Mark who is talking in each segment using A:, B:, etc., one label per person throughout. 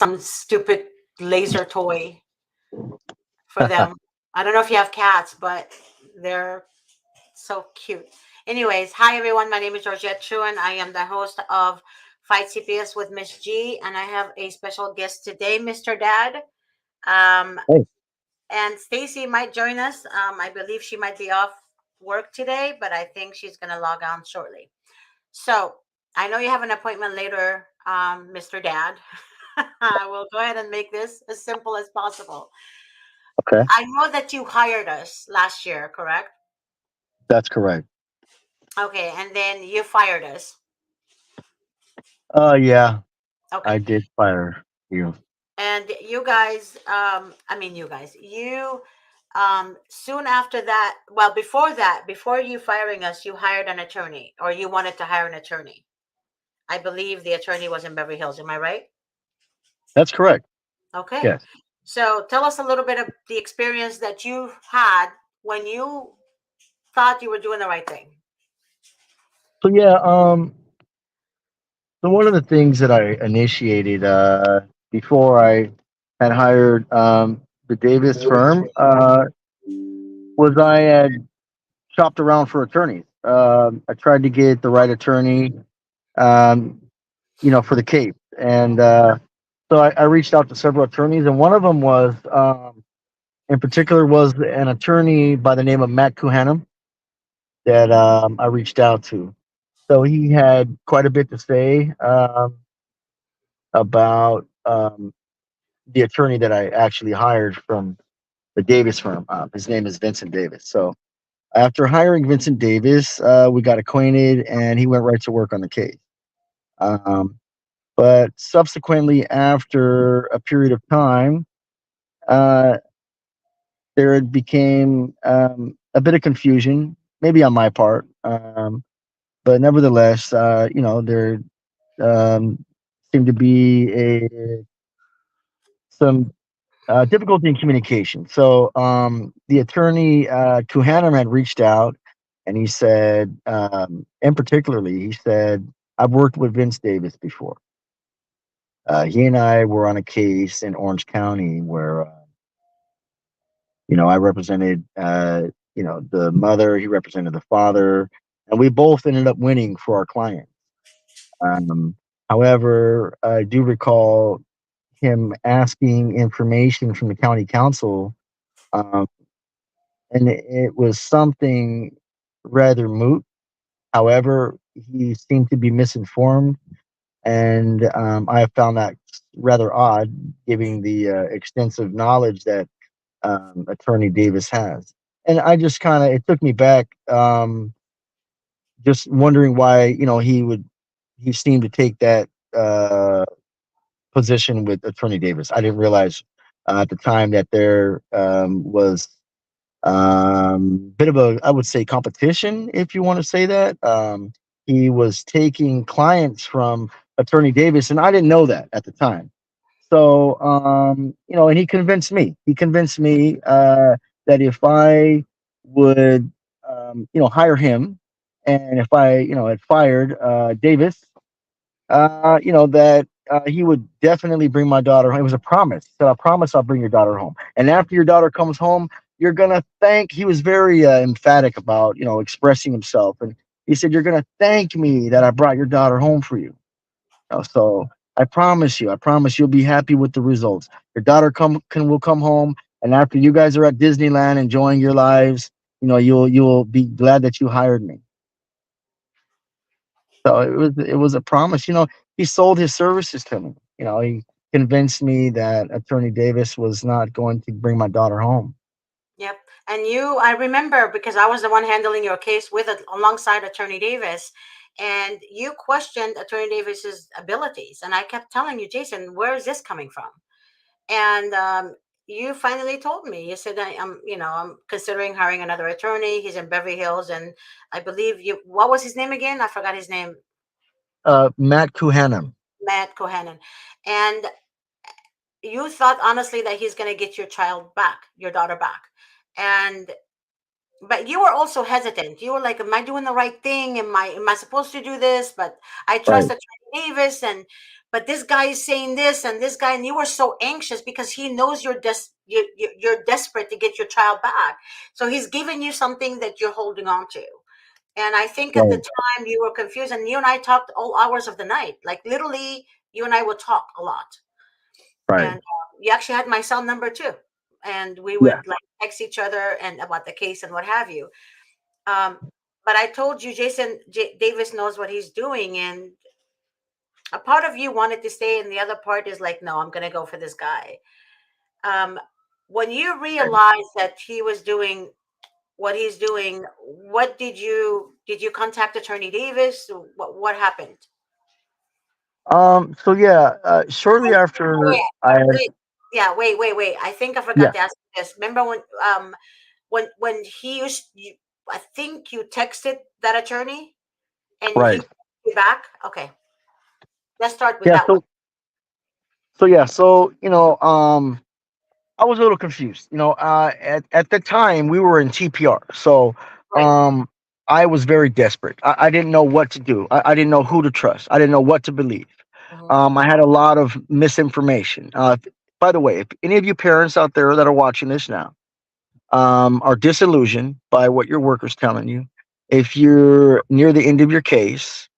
A: some stupid laser toy for them. I don't know if you have cats, but they're so cute. Anyways, hi everyone. My name is Georgette Chu, and I am the host of Fight CPS with Miss G, and I have a special guest today, Mr. Dad. Um,
B: Hey,
A: and Stacy might join us. I believe she might be off work today, but I think she's going to log on shortly. So I know you have an appointment later, Mr. Dad. I will go ahead and make this as simple as possible.
B: okay,
A: I know that you hired us last year, correct?
B: that's correct.
A: Okay, and then you fired us.
B: Yeah, I
A: Okay.
B: did fire you.
A: And you guys, I mean, you guys, you, soon after that, well, before that, before you firing us, you hired an attorney or you wanted to hire an attorney. I believe the attorney was in Beverly Hills. Am I right?
B: That's correct.
A: Okay.
B: Yes.
A: So tell us a little bit of the experience that you had when you thought you were doing the right thing.
B: So yeah, so one of the things that I initiated before I had hired the Davis firm was I had shopped around for attorneys. I tried to get the right attorney, um, for the case, and so I reached out to several attorneys, and one of them was, in particular, was an attorney by the name of Matt Kuhanam that I reached out to. So he had quite a bit to say about the attorney that I actually hired from the Davis firm. His name is Vincent Davis. So after hiring Vincent Davis, we got acquainted, and he went right to work on the case. Um, but subsequently, after a period of time, uh, there had became a bit of confusion, maybe on my part. But nevertheless, there um, seemed to be some difficulty in communication. So the attorney Kuhanam had reached out, and he said, in particularly, he said, "I've worked with Vince Davis before. He and I were on a case in Orange County where I represented the mother, he represented the father, and we both ended up winning for our client." Um, However, I do recall him asking information from the county council, um, and it was something rather moot. However, he seemed to be misinformed, and I have found that rather odd, given the extensive knowledge that Attorney Davis has. And I just kind of, it took me back, just wondering why he seemed to take that uh, position with Attorney Davis. I didn't realize at the time that there was bit of a, I would say, competition, if you want to say that. He was taking clients from Attorney Davis, and I didn't know that at the time. So, and he convinced me. He convinced me that if I would, hire him, and if I, had fired Davis, that he would definitely bring my daughter home. It was a promise. He said, "I promise I'll bring your daughter home. And after your daughter comes home, you're gonna thank." He was very emphatic about expressing himself, and he said, "You're gonna thank me that I brought your daughter home for you." So I promise you'll be happy with the results. Your daughter will come home, and after you guys are at Disneyland enjoying your lives, you'll be glad that you hired me. So it was a promise. He sold his services to me. He convinced me that Attorney Davis was not going to bring my daughter home.
A: Yep. And you, I remember because I was the one handling your case with it alongside Attorney Davis, and you questioned Attorney Davis's abilities, and I kept telling you, Jason, where is this coming from? And you finally told me. You said, I'm considering hiring another attorney. He's in Beverly Hills, and I believe you. What was his name again? I forgot his name.
B: Matt Kuhanam.
A: Matt Kohanen. And you thought honestly that he's going to get your child back, your daughter back, and but you were also hesitant. You were like, "Am I doing the right thing? Am I supposed to do this?" But I trust
B: Right.
A: Attorney Davis, and but this guy is saying this and this guy, and you were so anxious because he knows you're desperate to get your child back, so he's giving you something that you're holding on to. And I think at the
B: Right.
A: time you were confused, and you and I talked all hours of the night, like literally you and I would talk a lot.
B: Right.
A: And you actually had my cell number too, and we
B: Yeah.
A: would like text each other and about the case and what have you. um, but I told you, Davis knows what he's doing, and a part of you wanted to stay, and the other part is like, no, I'm gonna go for this guy. Um, when you
B: Right.
A: realized that he was doing what he's doing, what did you contact Attorney Davis? What happened?
B: So yeah, shortly
A: Oh,
B: after
A: yeah,
B: I had,
A: wait, yeah, wait. I think I forgot
B: yeah,
A: to ask you this. Remember when he used you? I think you texted that attorney and he
B: right.
A: texted you back. Okay, let's start with
B: Yeah.
A: that one.
B: So I was a little confused. At the time we were in TPR, so
A: Right.
B: um, I was very desperate. I didn't know what to do. I didn't know who to trust. I didn't know what to believe.
A: Hmm.
B: I had a lot of misinformation. By the way, if any of you parents out there that are watching this now are disillusioned by what your worker's telling you, if you're near the end of your case,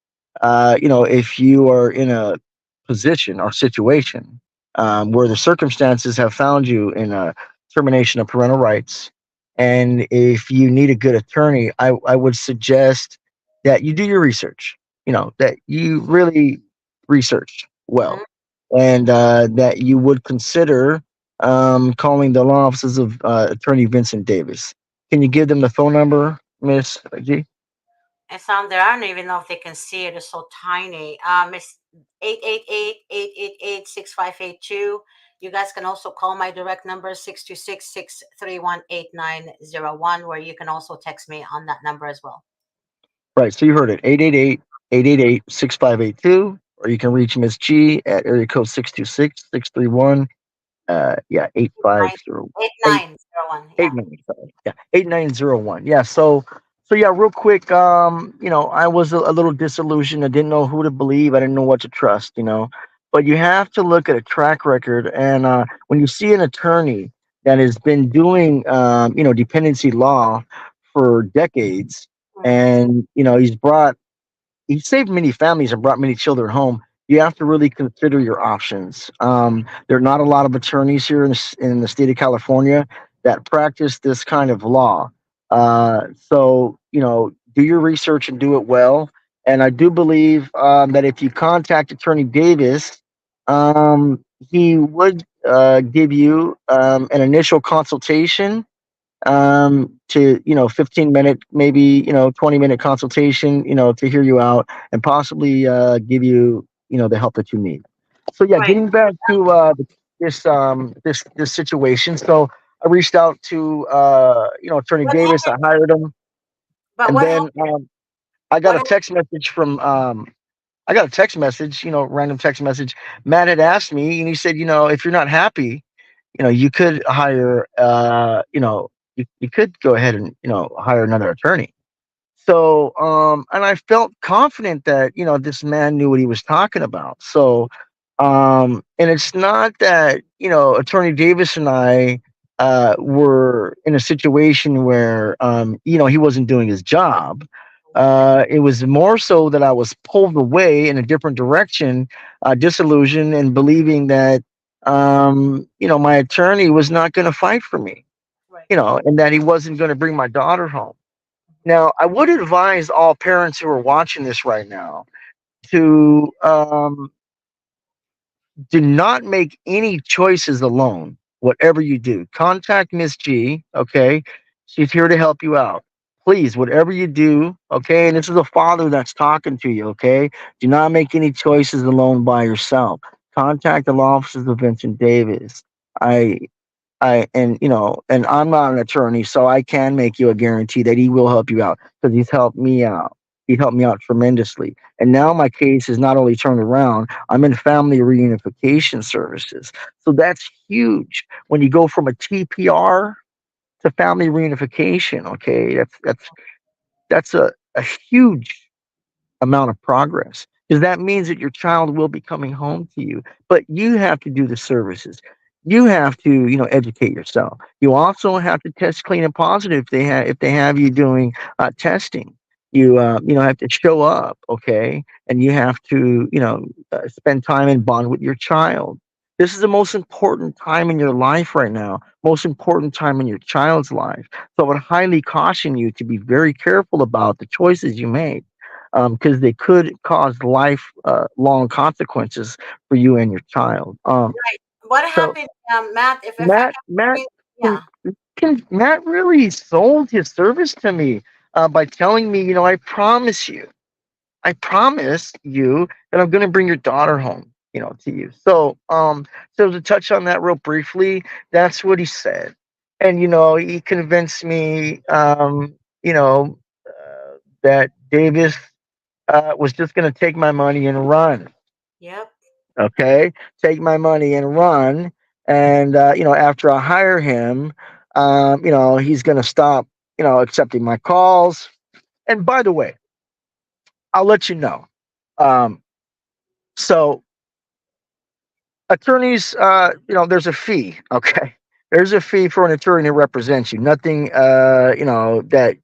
B: if you are in a position or situation where the circumstances have found you in a termination of parental rights, and if you need a good attorney, I would suggest that you do your research, that you really research
A: Hmm.
B: well, and that you would consider calling the law offices of Attorney Vincent Davis. Can you give them the phone number, Miss G?
A: It's on there. I don't even know if they can see it. It's so tiny. It's 888-888-6582. You guys can also call my direct number 626-631-8901, where you can also text me on that number as well.
B: Right. So you heard it, 888-888-6582, or you can reach Miss G at area code 626-631, yeah,
A: Nine
B: 8
A: 8901. Yeah.
B: 89, sorry. Yeah, 8901. Yeah, so yeah, real quick, I was a little disillusioned. I didn't know who to believe. I didn't know what to trust, But you have to look at a track record, and when you see an attorney that has been doing dependency law for decades,
A: Hmm.
B: and he saved many families and brought many children home. You have to really consider your options. There are not a lot of attorneys here in the state of California that practice this kind of law. So, do your research and do it well. And I do believe that if you contact Attorney Davis, he would give you an initial consultation to 15-minute, maybe 20-minute consultation, to hear you out and possibly give you the help that you need. So yeah,
A: Right.
B: getting back to this situation. So I reached out to Attorney
A: What
B: Davis. I
A: happened?
B: hired him,
A: But
B: and
A: what
B: then
A: happened?
B: I got
A: What
B: a
A: happened?
B: text message from I got a text message, random text message. Matt had asked me, and he said, if you're not happy, you could hire, you could go ahead and, hire another attorney. So, and I felt confident that, this man knew what he was talking about. So, and it's not that, Attorney Davis and I, were in a situation where, he wasn't doing his job. It was more so that I was pulled away in a different direction, disillusioned and believing that, my attorney was not going to fight for me,
A: Right.
B: and that he wasn't going to bring my daughter home. Now, I would advise all parents who are watching this right now to do not make any choices alone. Whatever you do, contact Miss G. Okay, she's here to help you out. Please, whatever you do, okay. And this is a father that's talking to you. Okay, do not make any choices alone by yourself. Contact the law offices of Vincent Davis. I and I'm not an attorney, so I can make you a guarantee that he will help you out because he's helped me out. He helped me out tremendously. And now my case is not only turned around, I'm in family reunification services. So that's huge. When you go from a TPR to family reunification, okay, that's a huge amount of progress. because that means that your child will be coming home to you. But you have to do the services. You have to, educate yourself. You also have to test clean and positive if they have you doing testing. You have to show up, okay, and you have to, spend time and bond with your child. This is the most important time in your life right now, most important time in your child's life. So I would highly caution you to be very careful about the choices you make, because they could cause life long consequences for you and your child.
A: Right. What
B: So
A: happened, Matt? If I
B: Matt,
A: can
B: Matt,
A: bring,
B: can,
A: yeah,
B: Matt really sold his service to me by telling me, I promise you that I'm going to bring your daughter home, to you. So to touch on that real briefly, that's what he said, and he convinced me, that Davis was just going to take my money and run.
A: yep.
B: Okay, take my money and run. And after I hire him, he's going to stop, accepting my calls. And by the way, I'll let you know. Um, so attorneys, there's a fee. Okay, there's a fee for an attorney to represent you. Nothing, that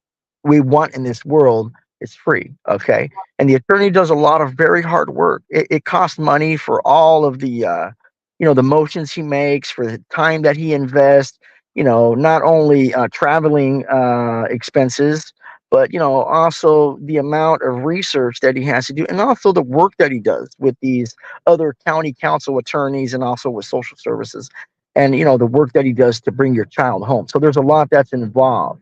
B: we want in this world is free. Okay, and the attorney does a lot of very hard work. It costs money for all of the, the motions he makes, for the time that he invests. Not only traveling expenses, but also the amount of research that he has to do, and also the work that he does with these other county council attorneys and also with social services, and the work that he does to bring your child home. So there's a lot that's involved.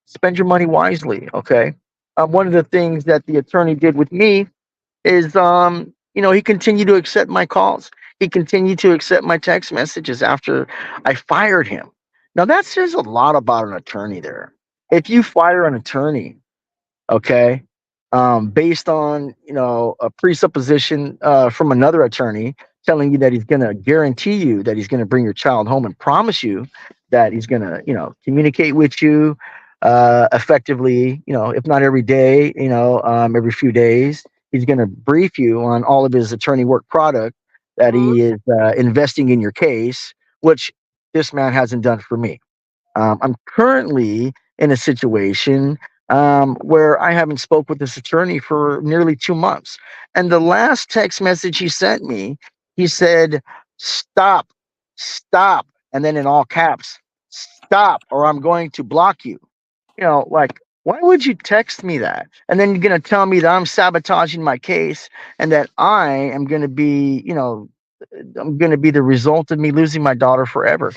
B: Spend your money wisely. Okay. One of the things that the attorney did with me is, he continued to accept my calls. He continued to accept my text messages after I fired him. Now that says a lot about an attorney there. If you fire an attorney, okay, based on a presupposition from another attorney telling you that he's going to guarantee you that he's going to bring your child home and promise you that he's going to communicate with you effectively, if not every day, every few days. He's going to brief you on all of his attorney work product that
A: Hmm.
B: he is investing in your case, which this man hasn't done for me. I'm currently in a situation where I haven't spoke with this attorney for nearly 2 months. And the last text message he sent me, he said, "Stop, stop," and then in all caps, "Stop, or I'm going to block you." Like, why would you text me that? And then you're going to tell me that I'm sabotaging my case and that I am going to be, I'm going to be the result of me losing my daughter forever.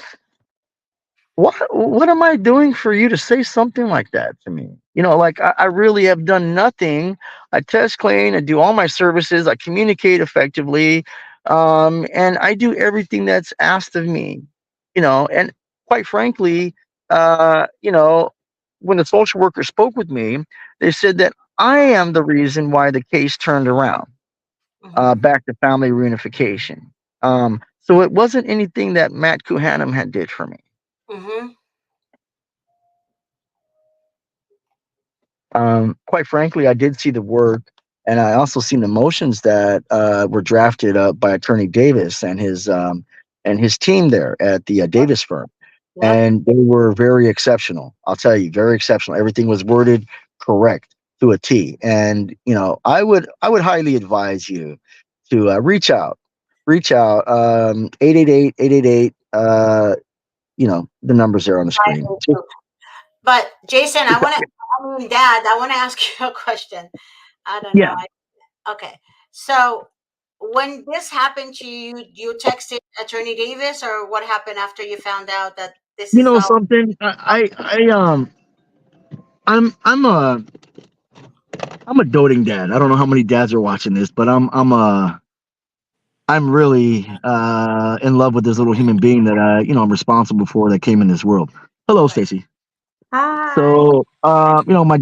B: What am I doing for you to say something like that to me? Like, I really have done nothing. I test clean, I do all my services, I communicate effectively, and I do everything that's asked of me. And quite frankly, when the social worker spoke with me, they said that I am the reason why the case turned around,
A: Hmm.
B: back to family reunification. So it wasn't anything that Matt Kuhanam had did for me.
A: Hmm.
B: Quite frankly, I did see the work, and I also seen the motions that were drafted up by Attorney Davis and his team there at the
A: Yep.
B: Davis firm,
A: Yep.
B: and they were very exceptional. I'll tell you, very exceptional. Everything was worded correct to a T, and I would highly advise you to reach out 888 888. The numbers there on the screen.
A: But Jason, I mean, Dad, I want to ask you a question. I don't know.
B: Yeah,
A: Okay. So when this happened to you, you texted Attorney Davis, or what happened after you found out that this
B: you
A: is
B: know
A: how?
B: something. I'm a doting dad. I don't know how many dads are watching this, but I'm really in love with this little human being that I'm responsible for, that came in this world. Hello,
A: Right.
B: Stacy.
C: Hi.
B: So my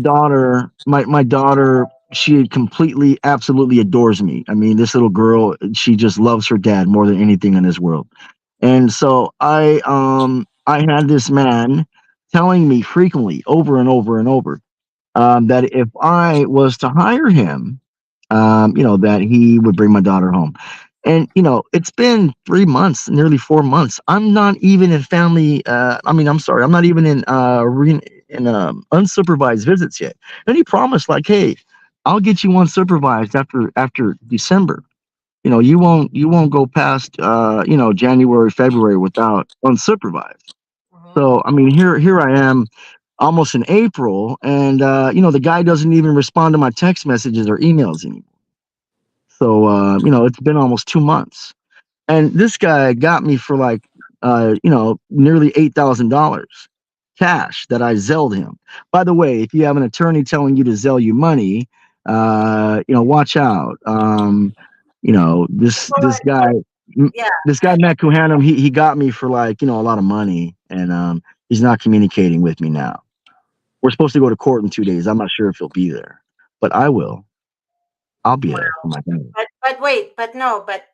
B: daughter, she completely, absolutely adores me. I mean, this little girl, she just loves her dad more than anything in this world. And so I had this man telling me frequently, over and over and over, that if I was to hire him, that he would bring my daughter home. And it's been 3 months, nearly 4 months. I'm not even in family. I mean, I'm sorry, I'm not even in unsupervised visits yet. And he promised, like, hey, I'll get you unsupervised after December. You won't go past January, February without unsupervised.
A: Mhm.
B: So I mean, here I am, almost in April, and the guy doesn't even respond to my text messages or emails anymore. So it's been almost 2 months, and this guy got me for like nearly $8,000 cash that I zelled him. By the way, if you have an attorney telling you to zell you money, watch out. This guy.
A: Yeah.
B: This guy Matt Kuhanum, he got me for like a lot of money, and he's not communicating with me now. We're supposed to go to court in 2 days. I'm not sure if he'll be there, but I will. I'll be there for my family.
A: But wait, but no, but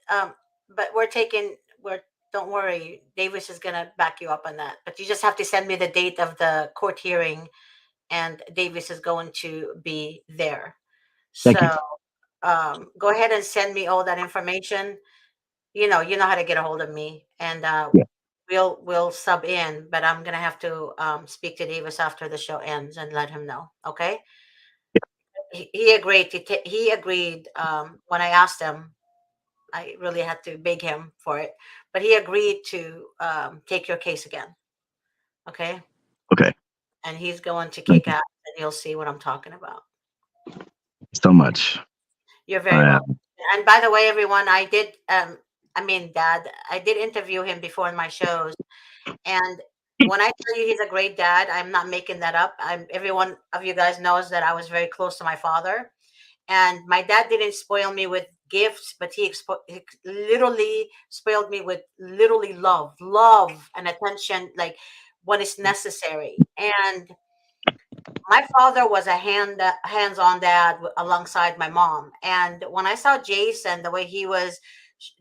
A: we're don't worry, Davis is gonna back you up on that. But you just have to send me the date of the court hearing, and Davis is going to be there.
B: Thank you.
A: So go ahead and send me all that information. You know how to get a hold of me, and
B: Yeah.
A: we'll sub in. But I'm gonna have to speak to Davis after the show ends and let him know. Okay? He agreed. He agreed when I asked him. I really had to beg him for it, but he agreed to take your case again. Okay,
B: Okay.
A: and he's going to
B: Thank
A: kick
B: you
A: ass, and you'll see what I'm talking about.
B: so much.
A: You're very
B: I
A: welcome. And by the way, everyone, I mean, Dad, I did interview him before in my shows, and when I tell you he's a great dad, I'm not making that up. Every one of you guys knows that I was very close to my father, and my dad didn't spoil me with gifts, but he literally spoiled me with literally love and attention, like when it's necessary. And my father was a hands-on dad alongside my mom. And when I saw Jason, the way he was,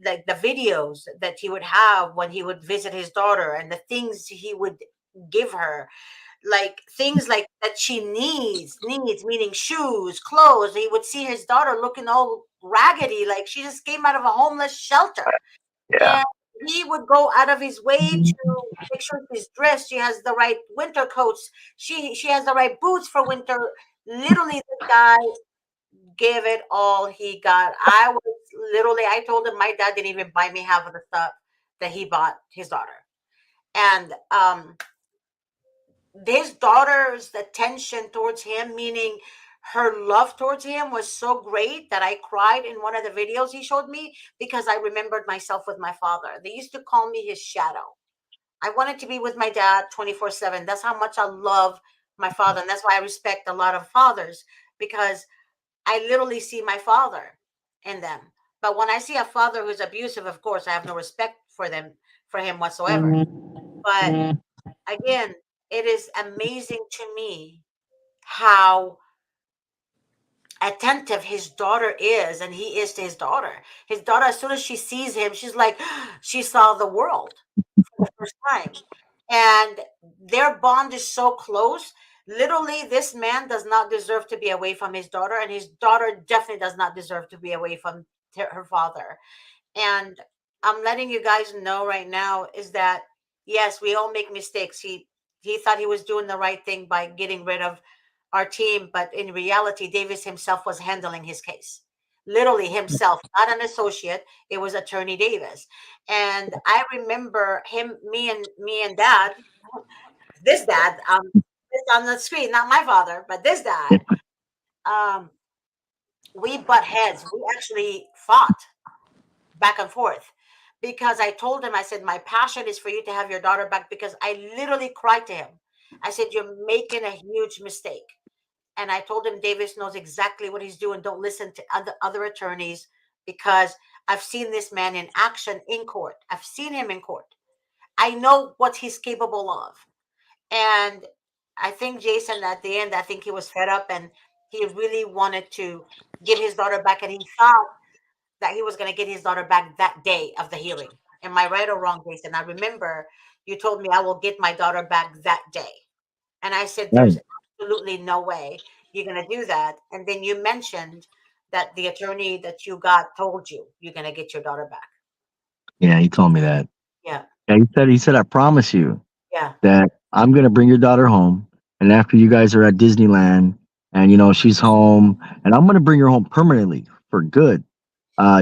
A: like the videos that he would have when he would visit his daughter, and the things he would give her, like things like that she needs, meaning shoes, clothes. He would see his daughter looking all raggedy, like she just came out of a homeless shelter,
B: Yeah.
A: and he would go out of his way to make sure she's dressed. She has the right winter coats. She has the right boots for winter. Literally, this guy gave it all he got. I told him my dad didn't even buy me half of the stuff that he bought his daughter. And his daughter's attention towards him, meaning her love towards him, was so great that I cried in one of the videos he showed me, because I remembered myself with my father. They used to call me his shadow. I wanted to be with my dad 24/7. That's how much I love my father. And that's why I respect a lot of fathers, because I literally see my father in them. But when I see a father who's abusive, of course, I have no respect for him whatsoever. But again, it is amazing to me how attentive his daughter is, and he is to his daughter. His daughter, as soon as she sees him, she's like, she saw the world for the first time. And their bond is so close. Literally, this man does not deserve to be away from his daughter, and his daughter definitely does not deserve to be away from her father. And I'm letting you guys know right now is that yes, we all make mistakes. He thought he was doing the right thing by getting rid of our team, but in reality, Davis himself was handling his case. Literally himself, not an associate. It was Attorney Davis. And I remember him, me and Dad, this dad, this on the screen, not my father, but this
B: Yeah.
A: dad, um, we butt heads. We actually fought back and forth, because I told him, I said, my passion is for you to have your daughter back, because I literally cried to him. I said, you're making a huge mistake. And I told him Davis knows exactly what he's doing. Don't listen to other attorneys, because I've seen this man in action in court. I've seen him in court. I know what he's capable of. And I think Jason, at the end, I think he was fed up, and he really wanted to get his daughter back. And he thought that he was going to get his daughter back that day of the hearing. Am I right or wrong, Jason? I remember you told me I will get my daughter back that day. And I said, there's
B: Right.
A: absolutely no way you're going to do that. And then you mentioned that the attorney that you got told you you're gonna get your daughter back.
B: Yeah, he told me that.
A: Yeah,
B: Yeah, he said, I promise you
A: yeah,
B: that I'm gonna bring your daughter home, and after you guys are at Disneyland, and she's home, and I'm gonna bring her home permanently for good.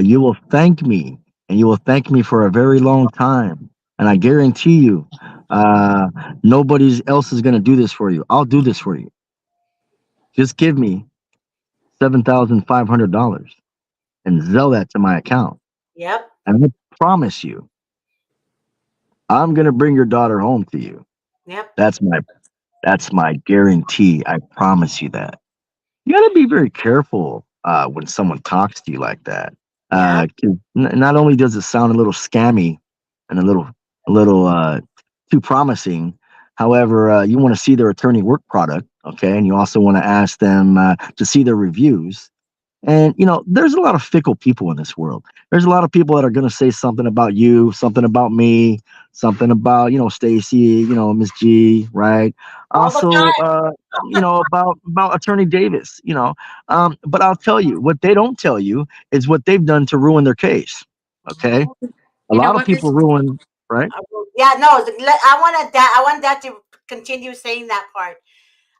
B: You will thank me, and you will thank me for a very long time. And I guarantee you, uh, nobody else is gonna do this for you. I'll do this for you. Just give me $7,500 and Zell that to my account,
A: yep,
B: and I promise you, I'm gonna bring your daughter home to you.
A: yep,
B: That's my that's my guarantee. I promise you that. You got to be very careful when someone talks to you like that. 'Cause not only does it sound a little scammy and a little too promising, however, you want to see their attorney work product, okay, and you also want to ask them to see their reviews. And there's a lot of fickle people in this world. There's a lot of people that are going to say something about you, something about me, something about Stacy, Miss G, right?
A: all the
B: Also,
A: time.
B: about Attorney Davis. But I'll tell you what they don't tell you is what they've done to ruin their case. Okay, a
C: You know
B: lot of
C: what,
B: people
C: Miss?
B: ruin, right?
A: Yeah, no, I want that. I want that to continue saying that part.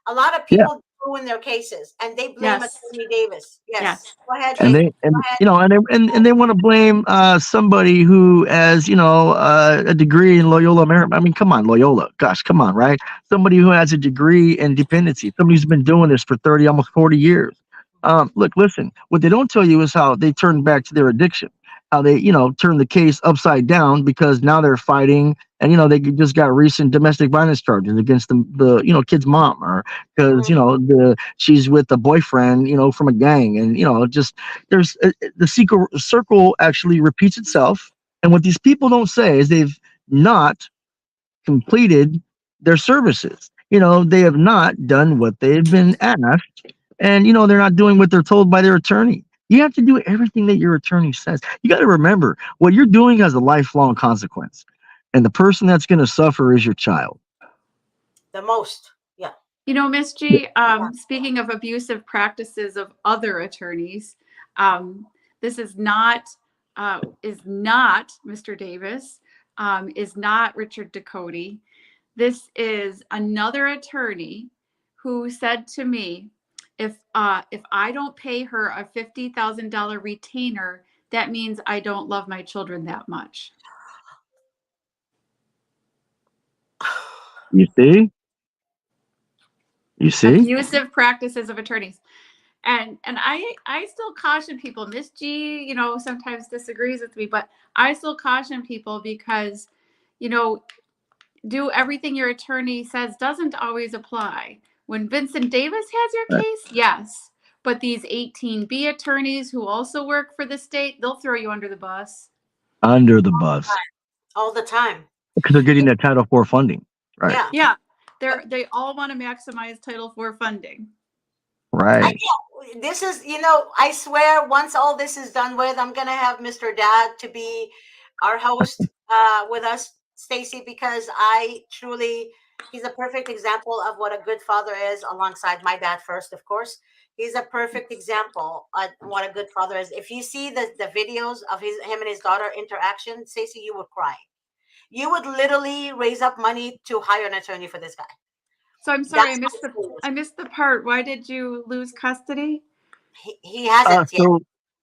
A: A lot of
B: Yeah.
A: people ruin their cases, and they blame
C: Yes,
A: Attorney Davis. Yes,
C: yes.
A: go ahead,
B: and
A: Jason.
B: they
A: Go
B: and
A: ahead.
B: you know and they want to blame somebody who has a degree in Loyola Marymount. I mean, come on, Loyola, gosh, come on, right? Somebody who has a degree in dependency, somebody who's been doing this for 30, almost 40 years. Look, listen, what they don't tell you is how they turned back to their addiction, how they turned the case upside down because now they're fighting, and they just got recent domestic violence charges against the kid's mom, or because
A: Mhm.
B: the she's with a boyfriend from a gang, and just there's the secret circle actually repeats itself. And what these people don't say is they've not completed their services. They have not done what they've been asked, and they're not doing what they're told by their attorney. You have to do everything that your attorney says. You got to remember what you're doing has a lifelong consequence, and the person that's going to suffer is your child.
A: The most. Yeah.
C: Miss
B: Yeah.
C: G, speaking of abusive practices of other attorneys, this is not Mr. Davis, is not Richard Ducote. This is another attorney who said to me, if I don't pay her a $50,000 retainer, that means I don't love my children that much.
B: You see, you see.
C: Abusive practices of attorneys. And I still caution people. Miss G, sometimes disagrees with me, but I still caution people because, you know, do everything your attorney says doesn't always apply. When Vincent Davis has your
B: Right.
C: case, yes. But these 18B attorneys who also work for the state, they'll throw you under the bus.
B: Under the bus
A: All the time.
B: because they're getting that Title IV funding. Right.
A: Yeah.
C: Yeah. They all want to maximize Title IV funding.
A: I
B: Right.
A: can't. This is, I swear, once all this is done with, I'm gonna have Mr. Dad to be our host with us, Stacy, because he's a perfect example of what a good father is, alongside my dad first, of course. He's a perfect example of what a good father is. If you see the videos of him and his daughter interaction, Stacy, you would cry. You would literally raise up money to hire an attorney for this guy.
C: So I'm sorry,
A: That's how serious.
C: I missed the part. Why did you lose custody?
A: He hasn't yet.
B: So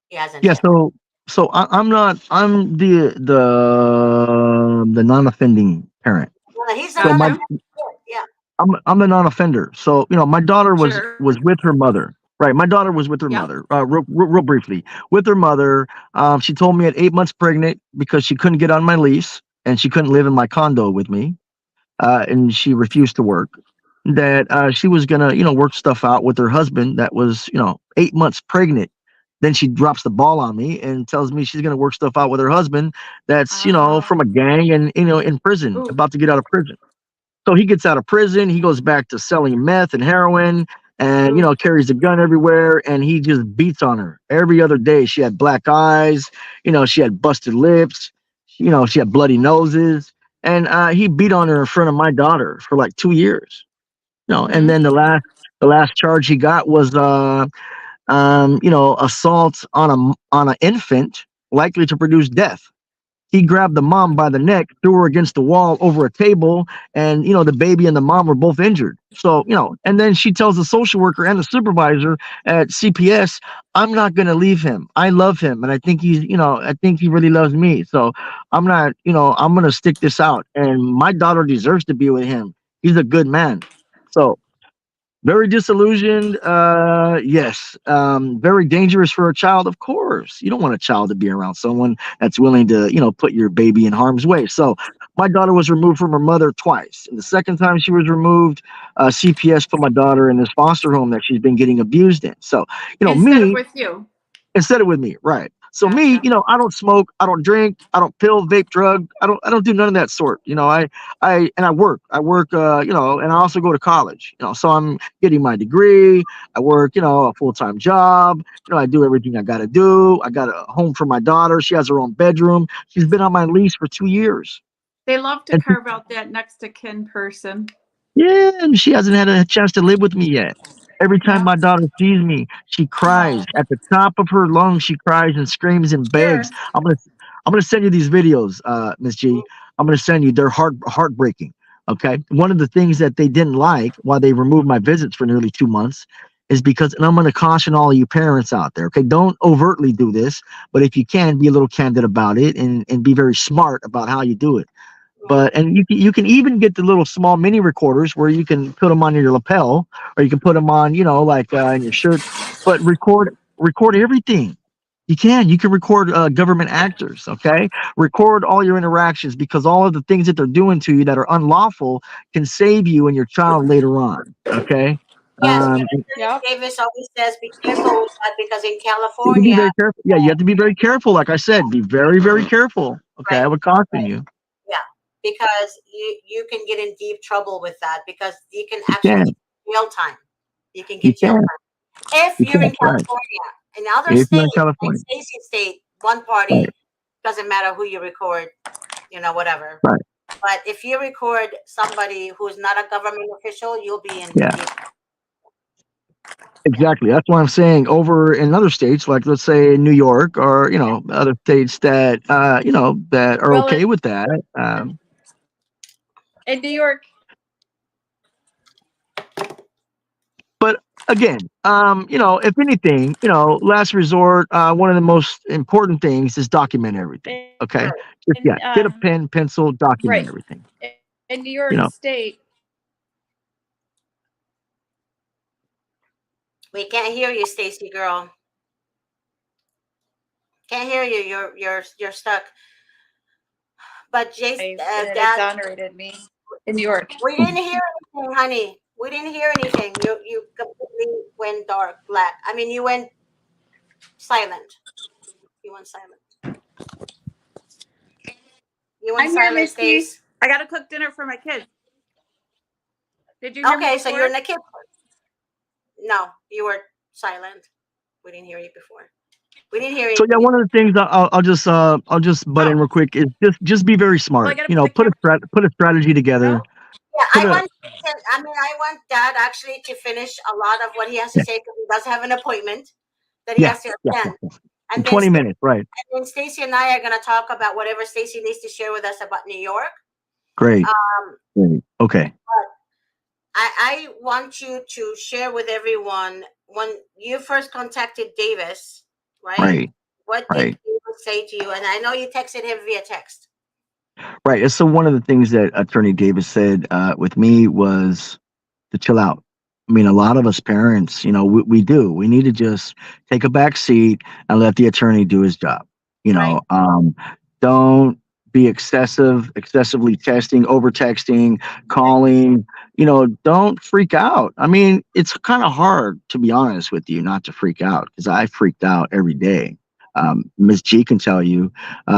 A: He hasn't
B: yeah.
A: yet.
B: I'm not. I'm the non-offending parent.
A: Well, he's
B: So my
A: another.
C: Gotcha.
A: Yeah.
B: I'm the non-offender. So my daughter was
C: Sure.
B: was with her mother. Right, my daughter was with her
C: Yep.
B: mother. Real briefly, with her mother. She told me at 8 months pregnant because she couldn't get on my lease and she couldn't live in my condo with me, and she refused to work. That she was gonna work stuff out with her husband that was 8 months pregnant. Then she drops the ball on me and tells me she's gonna work stuff out with her husband that's
C: Ah.
B: from a gang and in prison,
C: Ooh.
B: about to get out of prison. So he gets out of prison, he goes back to selling meth and heroin, and
C: Ooh.
B: carries a gun everywhere, and he just beats on her every other day. She had black eyes, she had busted lips, she had bloody noses, and he beat on her in front of my daughter for like 2 years. And
C: Mm-hmm.
B: then the last charge he got was assault on an infant likely to produce death. He grabbed the mom by the neck, threw her against the wall over a table, and the baby and the mom were both injured. So, and then she tells the social worker and the supervisor at CPS, I'm not going to leave him. I love him, and I think he really loves me. So I'm not, I'm going to stick this out, and my daughter deserves to be with him. He's a good man. So very disillusioned. Yes. Very dangerous for a child. Of course, you don't want a child to be around someone that's willing to, put your baby in harm's way. So my daughter was removed from her mother twice. And the second time she was removed, CPS put my daughter in this foster home that she's been getting abused in. So,
C: Instead of
B: me,
C: with you.
B: instead of with me, right? So me,
C: Gotcha.
B: I don't smoke, I don't drink, I don't pill, vape, drug, I don't do none of that sort. I work, and I also go to college. So I'm getting my degree. I work, a full time job. I do everything I got to do. I got a home for my daughter. She has her own bedroom. She's been on my lease for 2 years.
C: They love to
B: And
C: carve out that next to kin person.
B: yeah, and she hasn't had a chance to live with me yet. Every time
C: Yeah.
B: my daughter sees me, she cries.
C: Oh,
B: At the top of her lungs, she cries and screams and begs.
C: here.
B: I'm gonna send you these videos, Miss G. I'm gonna send you. They're heartbreaking. Okay. One of the things that they didn't like why they removed my visits for nearly 2 months is because, and I'm gonna caution all of you parents out there. Okay, don't overtly do this, but if you can, be a little candid about it and be very smart about how you do it. But and you can even get the little small mini recorders where you can put them on your lapel, or you can put them on, like in your shirt. But record everything. You can record government actors. Okay, record all your interactions, because all of the things that they're doing to you that are unlawful can save you and your child later on. Okay.
A: Yes, but
B: And
C: Yep.
A: Attorney Davis always says be careful with that because in
B: you have to be
A: California,
B: very careful. Yeah, you have to be very careful. Like I said, be very, very careful. Okay,
A: right,
B: I would caution
A: right,
B: you.
A: yeah, because you can get in deep trouble with that because you can
B: You
A: actually
B: can.
A: get jail time. You can
B: You
A: get jail
B: can.
A: time if
B: You
A: you're
B: can.
A: in
B: Right.
A: California. In other
B: If you're in
A: states, like
B: California.
A: Stacey State, one
B: Right.
A: party doesn't matter who you record, whatever.
B: Right.
A: But if you record somebody who's not a government official, you'll be in
B: Yeah.
A: deep. Yeah.
B: Exactly. That's why I'm saying over in other states, like let's say New York, or other states that that are
C: Well,
B: okay with that.
C: in New York,
B: But again, if anything, last resort, one of the most important things is document everything.
C: in,
B: Okay.
A: Right.
B: Just, yeah, get a pen, pencil, document
C: right,
B: everything.
C: in New
B: You
C: York
B: know.
C: State,
A: We can't hear you, Stacy girl. Can't hear you. You're stuck. But
C: and it
A: Dad,
C: exonerated me in New York.
A: we didn't hear anything, honey. We didn't hear anything. You completely went dark, black. I mean, you went silent. You went silent. You went
C: I'm here,
A: silent,
C: Misty.
A: Stace.
C: I gotta cook dinner for my kids. Did you hear me
A: Okay, so you're in
C: before?
A: the kitchen. No, you were silent. We didn't hear you before. We didn't hear
B: So yeah,
A: anything.
B: one of the things I'll just butt in
C: Oh,
B: real quick is just be very
C: well, I
B: smart.
C: gotta put the
B: Put a strategy together.
C: camera.
A: Yeah,
B: Put a
A: I want Dad actually to finish a lot of what he has to
B: Yeah,
A: say because he does have an appointment that he
B: yeah,
A: has to
B: yeah, yeah,
A: attend.
B: yeah. In
A: And then
B: 20 minutes, right?
A: Stacy and I are going to talk about whatever Stacy needs to share with us about New York.
B: Great.
A: Um,
B: Great. Okay.
A: I want you to share with everyone when you first contacted Davis, right?
B: Right.
A: What did
B: Right.
A: Davis say to you? And I know you texted him via text.
B: Right. And so one of the things that Attorney Davis said with me was to chill out. I mean, a lot of us parents, we do. We need to just take a back seat and let the attorney do his job. You
A: Right.
B: know, don't be excessively texting, over texting, calling. Don't freak out. I mean, it's kind of hard, to be honest with you, not to freak out, because I freaked out every day. Ms. G can tell you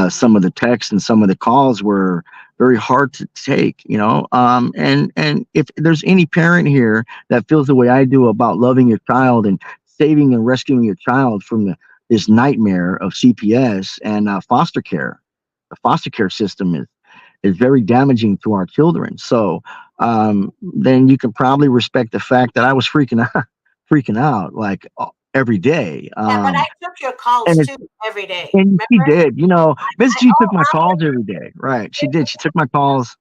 B: some of the texts and some of the calls were very hard to take, and if there's any parent here that feels the way I do about loving your child and saving and rescuing your child from this nightmare of CPS and foster care. The foster care system is very damaging to our children. So then you can probably respect the fact that I was freaking out, freaking out. Like every day.
A: Yeah, but I took your calls
B: And
A: too every day.
B: And she
A: Remember?
B: did, Miss
A: I
B: G took
A: oh
B: my
A: I
B: calls every day. Right. She did. She took my calls.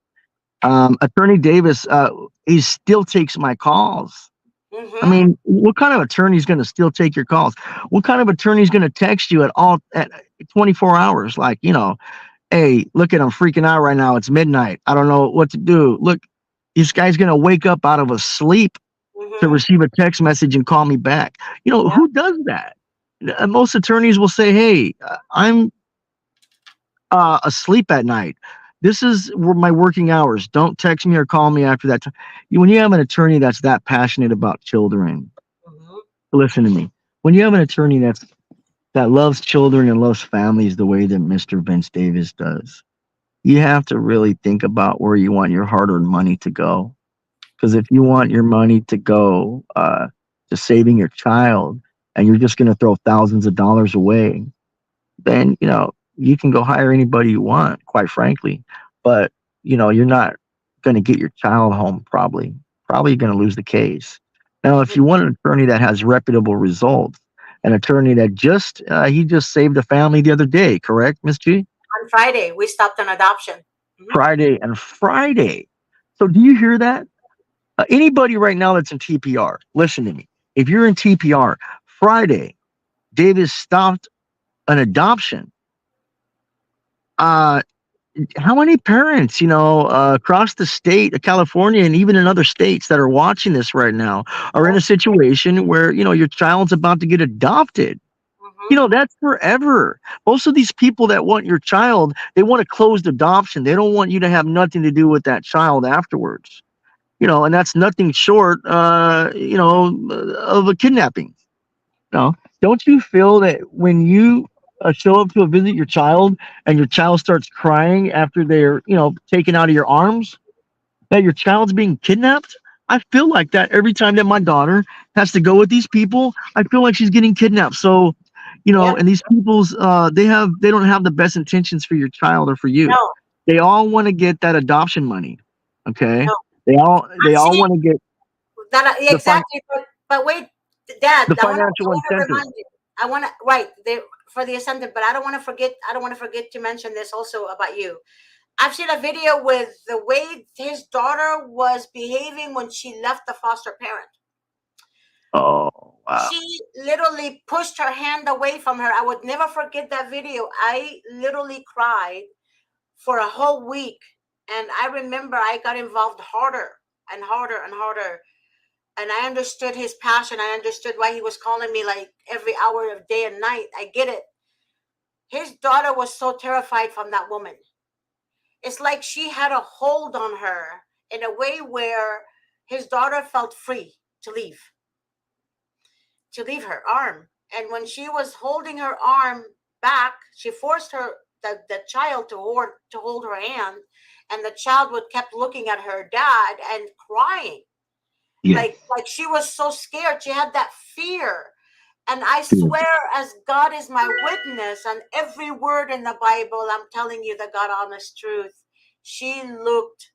B: Attorney Davis, he still takes my calls. I
A: mm-hmm,
B: mean, what kind of attorney is going to still take your calls? What kind of attorney is going to text you at 24 hours? Like, hey, look at, I'm freaking out right now. It's midnight. I don't know what to do. Look, this guy's going to wake up out of a sleep to
A: mm-hmm.
B: receive a text message and call me back.
A: Yeah.
B: Who does that? Most attorneys will say, hey, I'm asleep at night. This is my working hours. Don't text me or call me after that time. When you have an attorney that's that passionate about children,
A: Mm-hmm.
B: listen to me. When you have an attorney that loves children and loves families the way that Mr. Vince Davis does, you have to really think about where you want your hard-earned money to go. Because if you want your money to go to saving your child, and you're just going to throw thousands of dollars away, then you can go hire anybody you want, quite frankly. But you're not going to get your child home. Probably going to lose the case. Now, if you want an attorney that has reputable results, an attorney that he just saved a family the other day, correct, Miss G?
A: On Friday, we stopped an adoption. Hmm.
B: Friday. So do you hear that? Anybody right now that's in TPR, listen to me. If you're in TPR, Friday, Davis stopped an adoption. Uh, how many parents, across the state of California and even in other states that are watching this right now are in a situation where, your child's about to get adopted?
A: Mm-hmm.
B: That's forever. Most of these people that want your child, they want a closed adoption. They don't want you to have nothing to do with that child afterwards. And that's nothing short, of a kidnapping. No, don't you feel that when you show up to visit your child and your child starts crying after they're, taken out of your arms, that your child's being kidnapped? I feel like that every time that my daughter has to go with these people. I feel like she's getting kidnapped. So,
A: Yep.
B: and these people's they don't have the best intentions for your child or for you.
A: No,
B: They all want to get that adoption money. Okay,
A: no.
B: they all
A: See
B: want to get
A: that
B: the
A: exactly, but wait, Dad,
B: the
A: I
B: financial
A: want to
B: incentive.
A: remind you. I want to right there for the incentive, but I don't want to forget. I don't want to forget to mention this also about you. I've seen a video with the way his daughter was behaving when she left the foster parent.
B: Oh wow.
A: She literally pushed her hand away from her. I would never forget that video. I literally cried for a whole week. And I remember I got involved harder and harder and harder. And I understood his passion. I understood why he was calling me like every hour of day and night. I get it. His daughter was so terrified from that woman. It's like she had a hold on her in a way where his daughter felt free to leave her arm. And when she was holding her arm back, she forced the child to hold her hand, and the child would kept looking at her dad and crying.
B: Yeah.
A: Like she was so scared. She had that fear. And I swear, as God is my witness on every word in the Bible, I'm telling you the God honest truth. She looked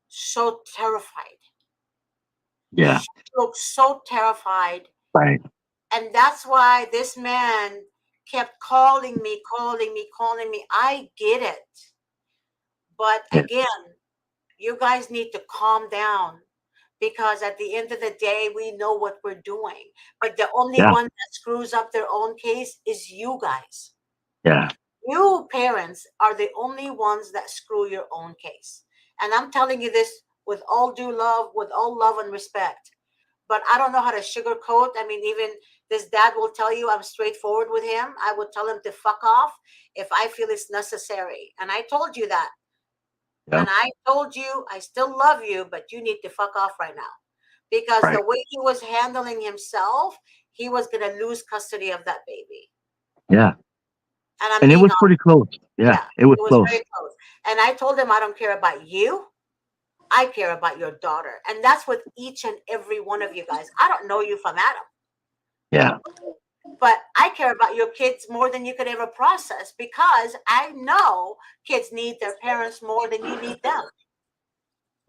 A: so terrified.
B: Yeah.
A: She looked so terrified.
B: Right.
A: And that's why this man kept calling me, calling me, calling me. I get it. But
B: Yeah.
A: again, you guys need to calm down because at the end of the day, we know what we're doing. But the only
B: Yeah.
A: one that screws up their own case is you guys.
B: Yeah.
A: You parents are the only ones that screw your own case. And I'm telling you this with all due love, with all love and respect. But I don't know how to sugarcoat. I mean, even this dad will tell you I'm straightforward with him. I would tell him to fuck off if I feel it's necessary. And I told you that.
B: Yeah.
A: And I told you I still love you, but you need to fuck off right now. Because the
B: Right.
A: way he was handling himself, he was going to lose custody of that baby.
B: Yeah.
A: And I'm
B: And it
A: being
B: was pretty
A: honest.
B: close. Yeah.
A: Yeah,
B: It was
A: it was
B: close.
A: very close. And I told him I don't care about you. I care about your daughter. And that's with each and every one of you guys. I don't know you from Adam,
B: Yeah.
A: but I care about your kids more than you could ever process because I know kids need their parents more than you need them.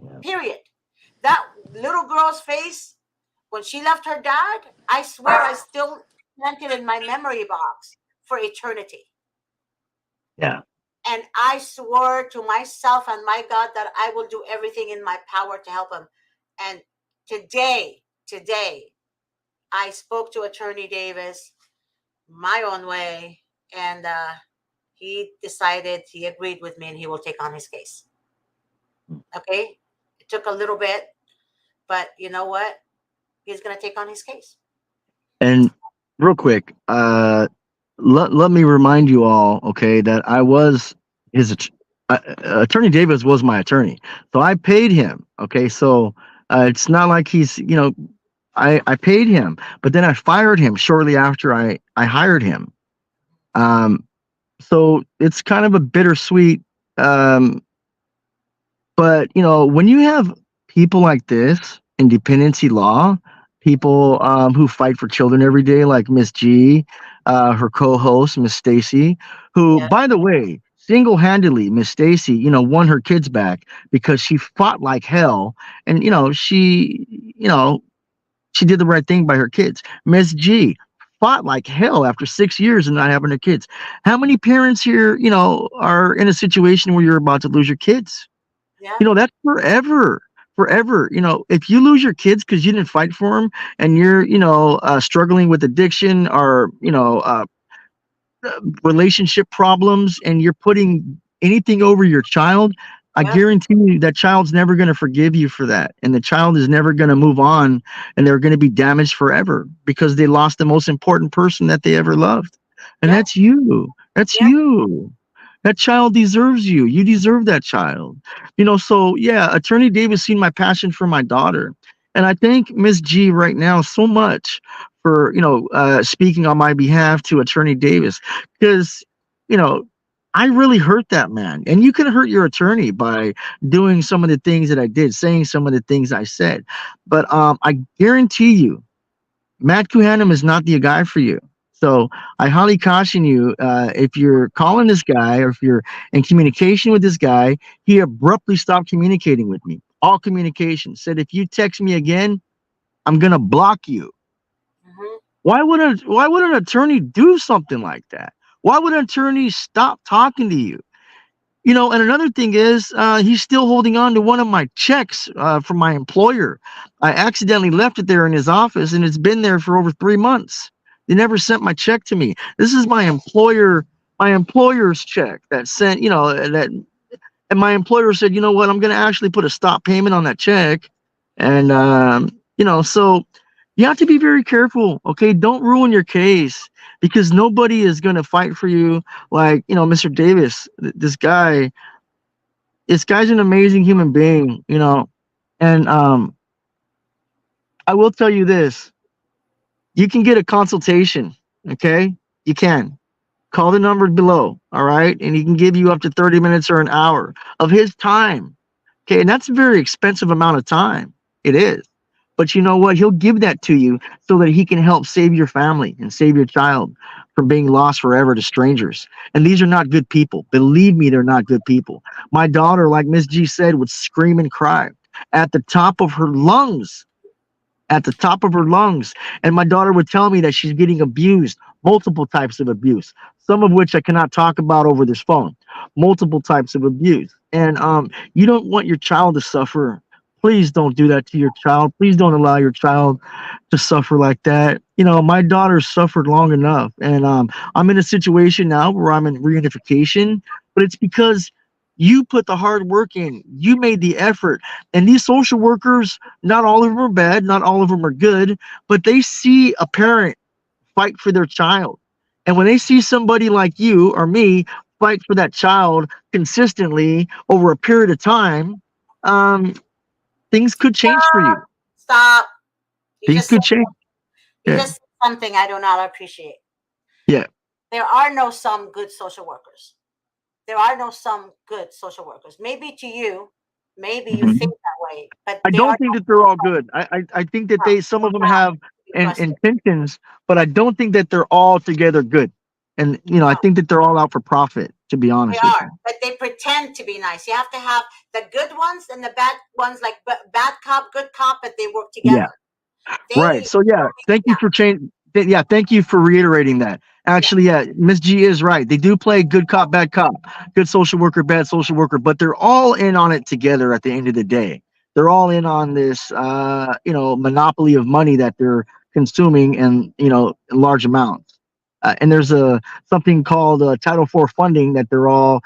B: Yeah.
A: Period. That little girl's face When she left her dad, I swear I still planted in my memory box for eternity.
B: Yeah.
A: And I swore to myself and my God that I will do everything in my power to help him. And today, I spoke to Attorney Davis my own way, and he decided, he agreed with me, and he will take on his case. Okay? It took a little bit, but you know what? He's going to take on his case.
B: And real quick, let me remind you all, okay, that I was his attorney. Davis was my attorney, so I paid him. Okay, so it's not like he's, I paid him, but then I fired him shortly after I hired him. Um, so it's kind of a bittersweet. Um, but when you have people like this in dependency law, people who fight for children every day, like Miss G, her co-host Miss Stacy, who,
A: Yeah,
B: by the way, single-handedly, Miss Stacy, won her kids back because she fought like hell, and she did the right thing by her kids. Miss G fought like hell after 6 years of not having her kids. How many parents here, are in a situation where you're about to lose your kids?
A: yeah,
B: That's forever. Forever. If you lose your kids because you didn't fight for them, and you're, struggling with addiction, or, relationship problems, and you're putting anything over your child, I
A: yeah,
B: guarantee you that child's never going to forgive you for that. And the child is never going to move on, and they're going to be damaged forever because they lost the most important person that they ever loved. And
A: yeah,
B: that's you. That's
A: yeah.
B: you. That child deserves you. You deserve that child. So yeah, Attorney Davis seen my passion for my daughter. And I thank Miss G right now so much for, speaking on my behalf to Attorney Davis, because, you know, I really hurt that man. And you can hurt your attorney by doing some of the things that I did, saying some of the things I said. But I guarantee you, Matt Kuhanum is not the guy for you. So I highly caution you, if you're calling this guy, or if you're in communication with this guy. He abruptly stopped communicating with me. All communication. Said, if you text me again, I'm gonna block you.
A: Hmm.
B: Why would an attorney do something like that? Why would an attorney stop talking to you? And another thing is, he's still holding on to one of my checks from my employer. I accidentally left it there in his office, and it's been there for over 3 months. They never sent my check to me. This is my employer's check that sent, that, and my employer said, you know what, I'm going to actually put a stop payment on that check. And, so you have to be very careful. Okay. Don't ruin your case, because nobody is going to fight for you. Like, Mr. Davis, this guy's an amazing human being, and, I will tell you this, you can get a consultation. Okay. You can call the number below. All right. And he can give you up to 30 minutes or an hour of his time. Okay, and that's a very expensive amount of time. It is. But you know what? He'll give that to you so that he can help save your family and save your child from being lost forever to strangers. And these are not good people. Believe me, they're not good people. My daughter, like Miss G said, would scream and cry at the top of her lungs, at the top of her lungs. And my daughter would tell me that she's getting abused, multiple types of abuse, some of which I cannot talk about over this phone, multiple types of abuse. And you don't want your child to suffer. Please don't do that to your child. Please don't allow your child to suffer like that. My daughter suffered long enough. And I'm in a situation now where I'm in reunification, but it's because you put the hard work in. You made the effort. And these social workers, not all of them are bad, not all of them are good, but they see a parent fight for their child. And when they see somebody like you or me fight for that child consistently over a period of time, um, things could change for you.
A: Stop. You
B: Things
A: just said,
B: could change.
A: you
B: Yeah.
A: just said something I do not appreciate.
B: Yeah.
A: There are no some good social workers. There are no some good social workers. Maybe to you, maybe you think
B: Mhm.
A: that way, but
B: I
A: they are
B: don't think that they're all good. I think that some of them
A: not
B: have
A: to be trusted.
B: intentions, but I don't think that they're all together good. And I
A: No,
B: think that they're all out for profit, to be
A: they
B: honest with
A: are,
B: you.
A: but they pretend to be nice. You have to have the good ones and the bad ones, like bad cop, good cop, but they work
B: Yeah.
A: together.
B: Right.
A: They
B: So yeah, thank you
A: yeah,
B: for change. Yeah, thank you for reiterating that.
A: yeah,
B: Actually, yeah, Miss G is right. They do play good cop, bad cop, good social worker, bad social worker, but they're all in on it together at the end of the day. They're all in on this, monopoly of money that they're consuming and in large amounts. And there's a something called Title IV funding that they're all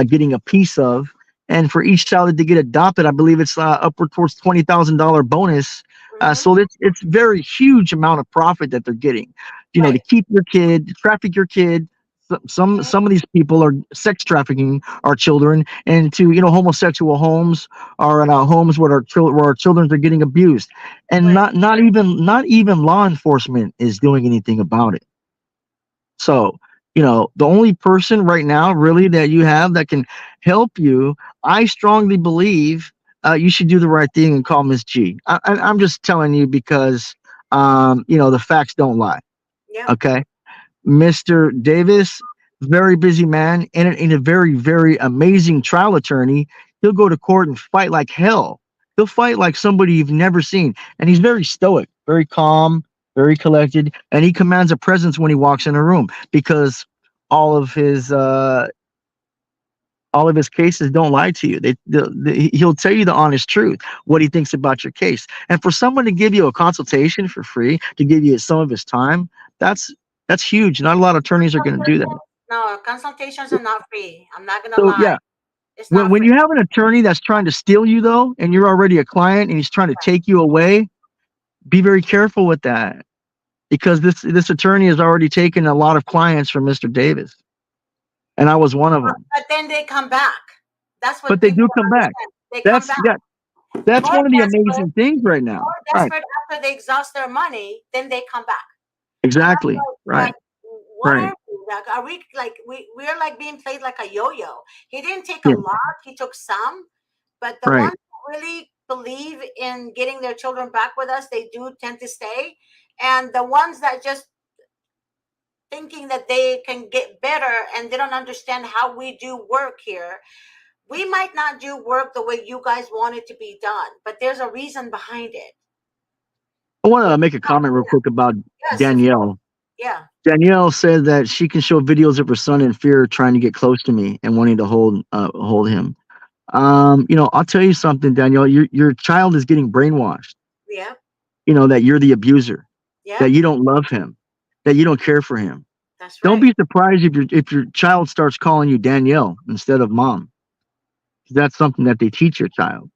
B: getting a piece of. And for each child that they get adopted, I believe it's upward towards $20,000 bonus.
A: hmm,
B: So it's very huge amount of profit that they're getting. To
A: right.
B: keep your kid, to traffic your kid.
A: Mhm.
B: Some of these people are sex trafficking our children into homosexual homes or in homes where our children are getting abused, and
A: Right.
B: not even law enforcement is doing anything about it. So, the only person right now really that you have that can help you, I strongly believe you should do the right thing and call Miss G. I'm just telling you because, the facts don't lie.
A: Yep.
B: Okay. Mr. Davis, very busy man and a very, very amazing trial attorney. He'll go to court and fight like hell. He'll fight like somebody you've never seen. And he's very stoic, very calm, very collected. And he commands a presence when he walks in a room because all of his uh, all of his cases don't lie to you. He'll tell you the honest truth, what he thinks about your case. And for someone to give you a consultation for free, to give you some of his time, that's that's huge. Not a lot of attorneys are going to do that.
A: No, consultations are not free. I'm not gonna
B: So
A: lie.
B: yeah,
A: It's
B: when
A: not
B: when
A: free.
B: you have an attorney that's trying to steal you though, and you're already a client, and he's trying to take you away, be very careful with that because this attorney has already taken a lot of clients from Mr. Davis, and I was one of them.
A: But then they come back. That's what
B: But they
A: people
B: do
A: don't
B: come back.
A: understand. They come
B: That's
A: back
B: yeah, that's
A: more
B: one of the
A: desperate,
B: amazing things right now.
A: more
B: Right.
A: desperate after they exhaust their money. Then they come back, and I'm
B: Exactly.
A: like,
B: Right.
A: what
B: Right.
A: are we? Like, are we like we're like being played like a yo-yo? He didn't take a
B: Yeah.
A: lot. He took some, but the
B: Right.
A: ones who really believe in getting their children back with us, they do tend to stay. And the ones that just thinking that they can get better and they don't understand how we do work here. We might not do work the way you guys want it to be done, but there's a reason behind it.
B: I want
A: We,
B: to make a comment real quick about
A: yes, of course.
B: Danielle.
A: Yeah,
B: Danielle said that she can show videos of her son in fear, trying to get close to me and wanting to hold him. I'll tell you something, Danielle. Your child is getting brainwashed.
A: yeah,
B: That you're the abuser,
A: yeah.
B: that you don't love him, that you don't care for him.
A: That's
B: Don't
A: right.
B: be surprised if your child starts calling you Danielle instead of mom. That's something that they teach your child.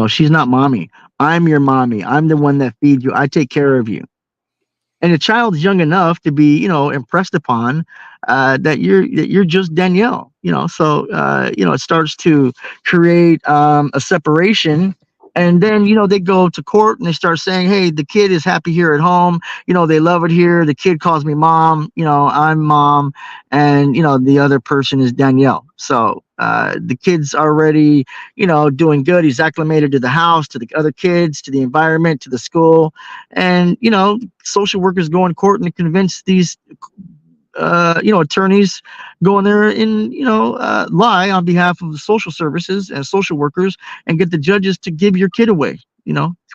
B: She's not mommy. I'm your mommy. I'm the one that feeds you. I take care of you. And the child's young enough to be impressed upon that you're just Danielle. So it starts to create a separation. And then they go to court and they start saying, hey, the kid is happy here at home. They love it here. The kid calls me mom. I'm mom. And the other person is Danielle. So the kid's already doing good. He's acclimated to the house, to the other kids, to the environment, to the school. And social workers go in court and convince these attorneys go in there and lie on behalf of the social services and social workers and get the judges to give your kid away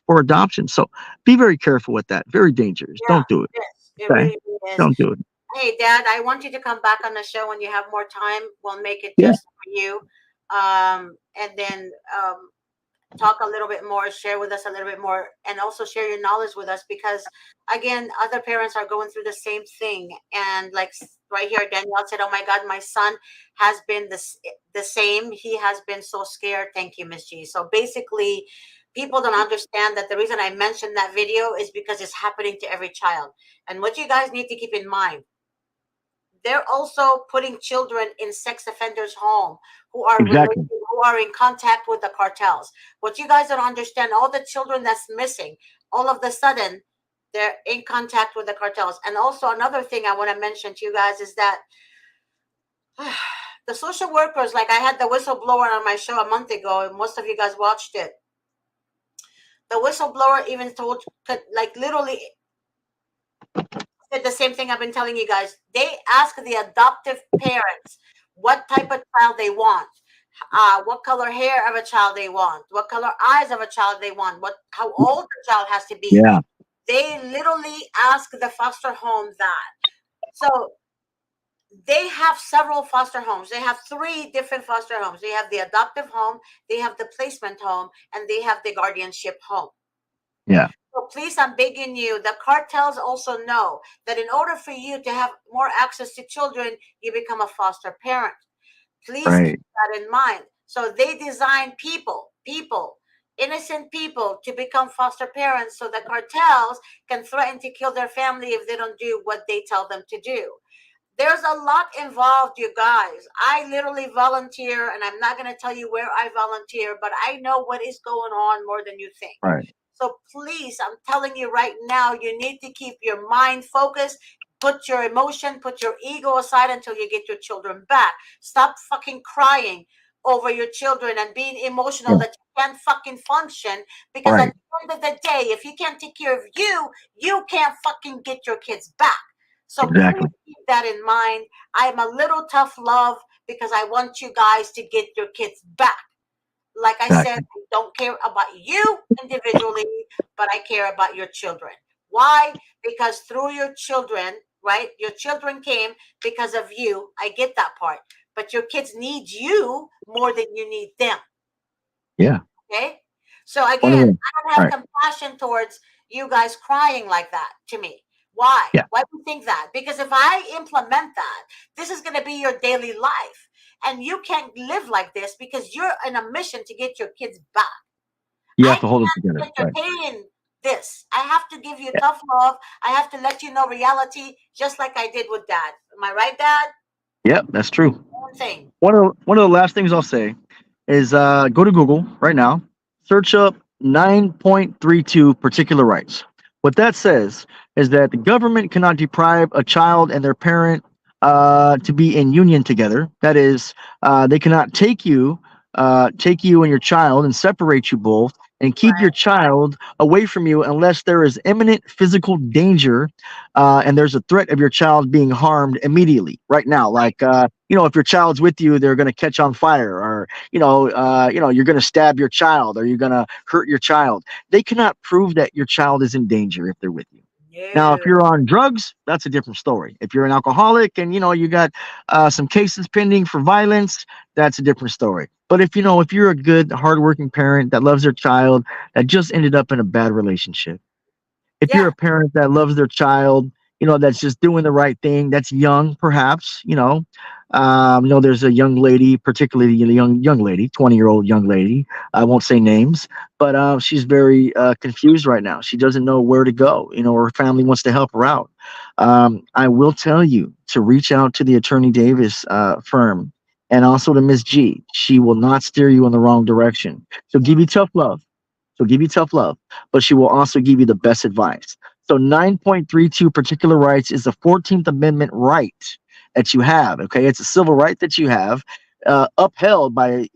B: for adoption. So be very careful with that. Very dangerous.
A: Yeah,
B: Don't do it.
A: yes, it
B: Okay.
A: really, really is.
B: Don't do it.
A: Hey, Dad, I want you to come back on the show when you have more time. We'll make it
B: Yeah.
A: just for you, and then talk a little bit more, share with us a little bit more, and also share your knowledge with us because, again, other parents are going through the same thing. And like right here, Danielle said, "Oh my God, my son has been the same. He has been so scared." Thank you, Miss G. So basically, people don't understand that the reason I mentioned that video is because it's happening to every child. And what you guys need to keep in mind, they're also putting children in sex offenders' home who are related,
B: Exactly.
A: who are in contact with the cartels. What you guys don't understand, all the children that's missing, all of the sudden, they're in contact with the cartels. And also another thing I want to mention to you guys is that the social workers, like I had the whistleblower on my show a month ago, and most of you guys watched it. The whistleblower even told, like literally said the same thing I've been telling you guys. They ask the adoptive parents what type of child they want, what color hair of a child they want, what color eyes of a child they want, what how old the child has to be.
B: Yeah.
A: They literally ask the foster home that. So they have several foster homes. They have three different foster homes. They have the adoptive home, they have the placement home, and they have the guardianship home.
B: Yeah.
A: So please, I'm begging you. The cartels also know that in order for you to have more access to children, you become a foster parent. Please keep
B: Right.
A: that in mind. So they design people, innocent people to become foster parents so the cartels can threaten to kill their family if they don't do what they tell them to do. There's a lot involved, you guys. I literally volunteer, and I'm not going to tell you where I volunteer, but I know what is going on more than you think.
B: Right.
A: So please, I'm telling you right now, you need to keep your mind focused. Put your emotion, put your ego aside until you get your children back. Stop fucking crying over your children and being emotional
B: Yeah.
A: that you can't fucking function, because at
B: Right.
A: the end of the day, if you can't take care of you, you can't fucking get your kids back. So please
B: Exactly.
A: keep that in mind. I am a little tough love because I want you guys to get your kids back. Like I said,
B: Exactly.
A: I don't care about you individually, but I care about your children. Why? Because through your children, right? Your children came because of you. I get that part. But your kids need you more than you need them.
B: Yeah.
A: Okay? So
B: One of
A: again,
B: them.
A: I don't
B: All
A: have
B: right.
A: compassion towards you guys crying like that to me. Why?
B: Yeah.
A: Why do you think that? Because if I implement that, this is going to be your daily life. And you can't live like this because you're in a mission to get your kids back.
B: You
A: I
B: have to hold it together.
A: can't
B: Right.
A: entertain this. I have to give you
B: Yeah.
A: tough love. I have to let you know reality, just like I did with dad. Am I right, dad?
B: Yep. That's true.
A: Same thing.
B: One of the last things I'll say is go to Google right now, search up 9.32 particular rights. What that says is that the government cannot deprive a child and their parent to be in union together. That is, they cannot take you and your child and separate you both and keep your
A: Right.
B: child away from you unless there is imminent physical danger and there's a threat of your child being harmed immediately right now. Like if your child's with you, they're going to catch on fire, or you're going to stab your child, or you're going to hurt your child. They cannot prove that your child is in danger if they're with you. Now, if
A: No.
B: you're on drugs, that's a different story. If you're an alcoholic and you got some cases pending for violence, that's a different story. But if you're a good, hardworking parent that loves their child that just ended up in a bad relationship, if you're
A: Yeah.
B: a parent that loves their child, that's just doing the right thing, that's young, perhaps, there's a young lady, particularly a young lady, 20-year-old young lady. I won't say names, but she's very confused right now. She doesn't know where to go. Her family wants to help her out. I will tell you to reach out to the Attorney Davis firm and also to Miss G. She will not steer you in the wrong direction. She'll give you tough love. She'll give you tough love, but she will also give you the best advice. So 9.32 particular rights is the 14th Amendment right that you have. Okay, it's a civil right that you have, upheld by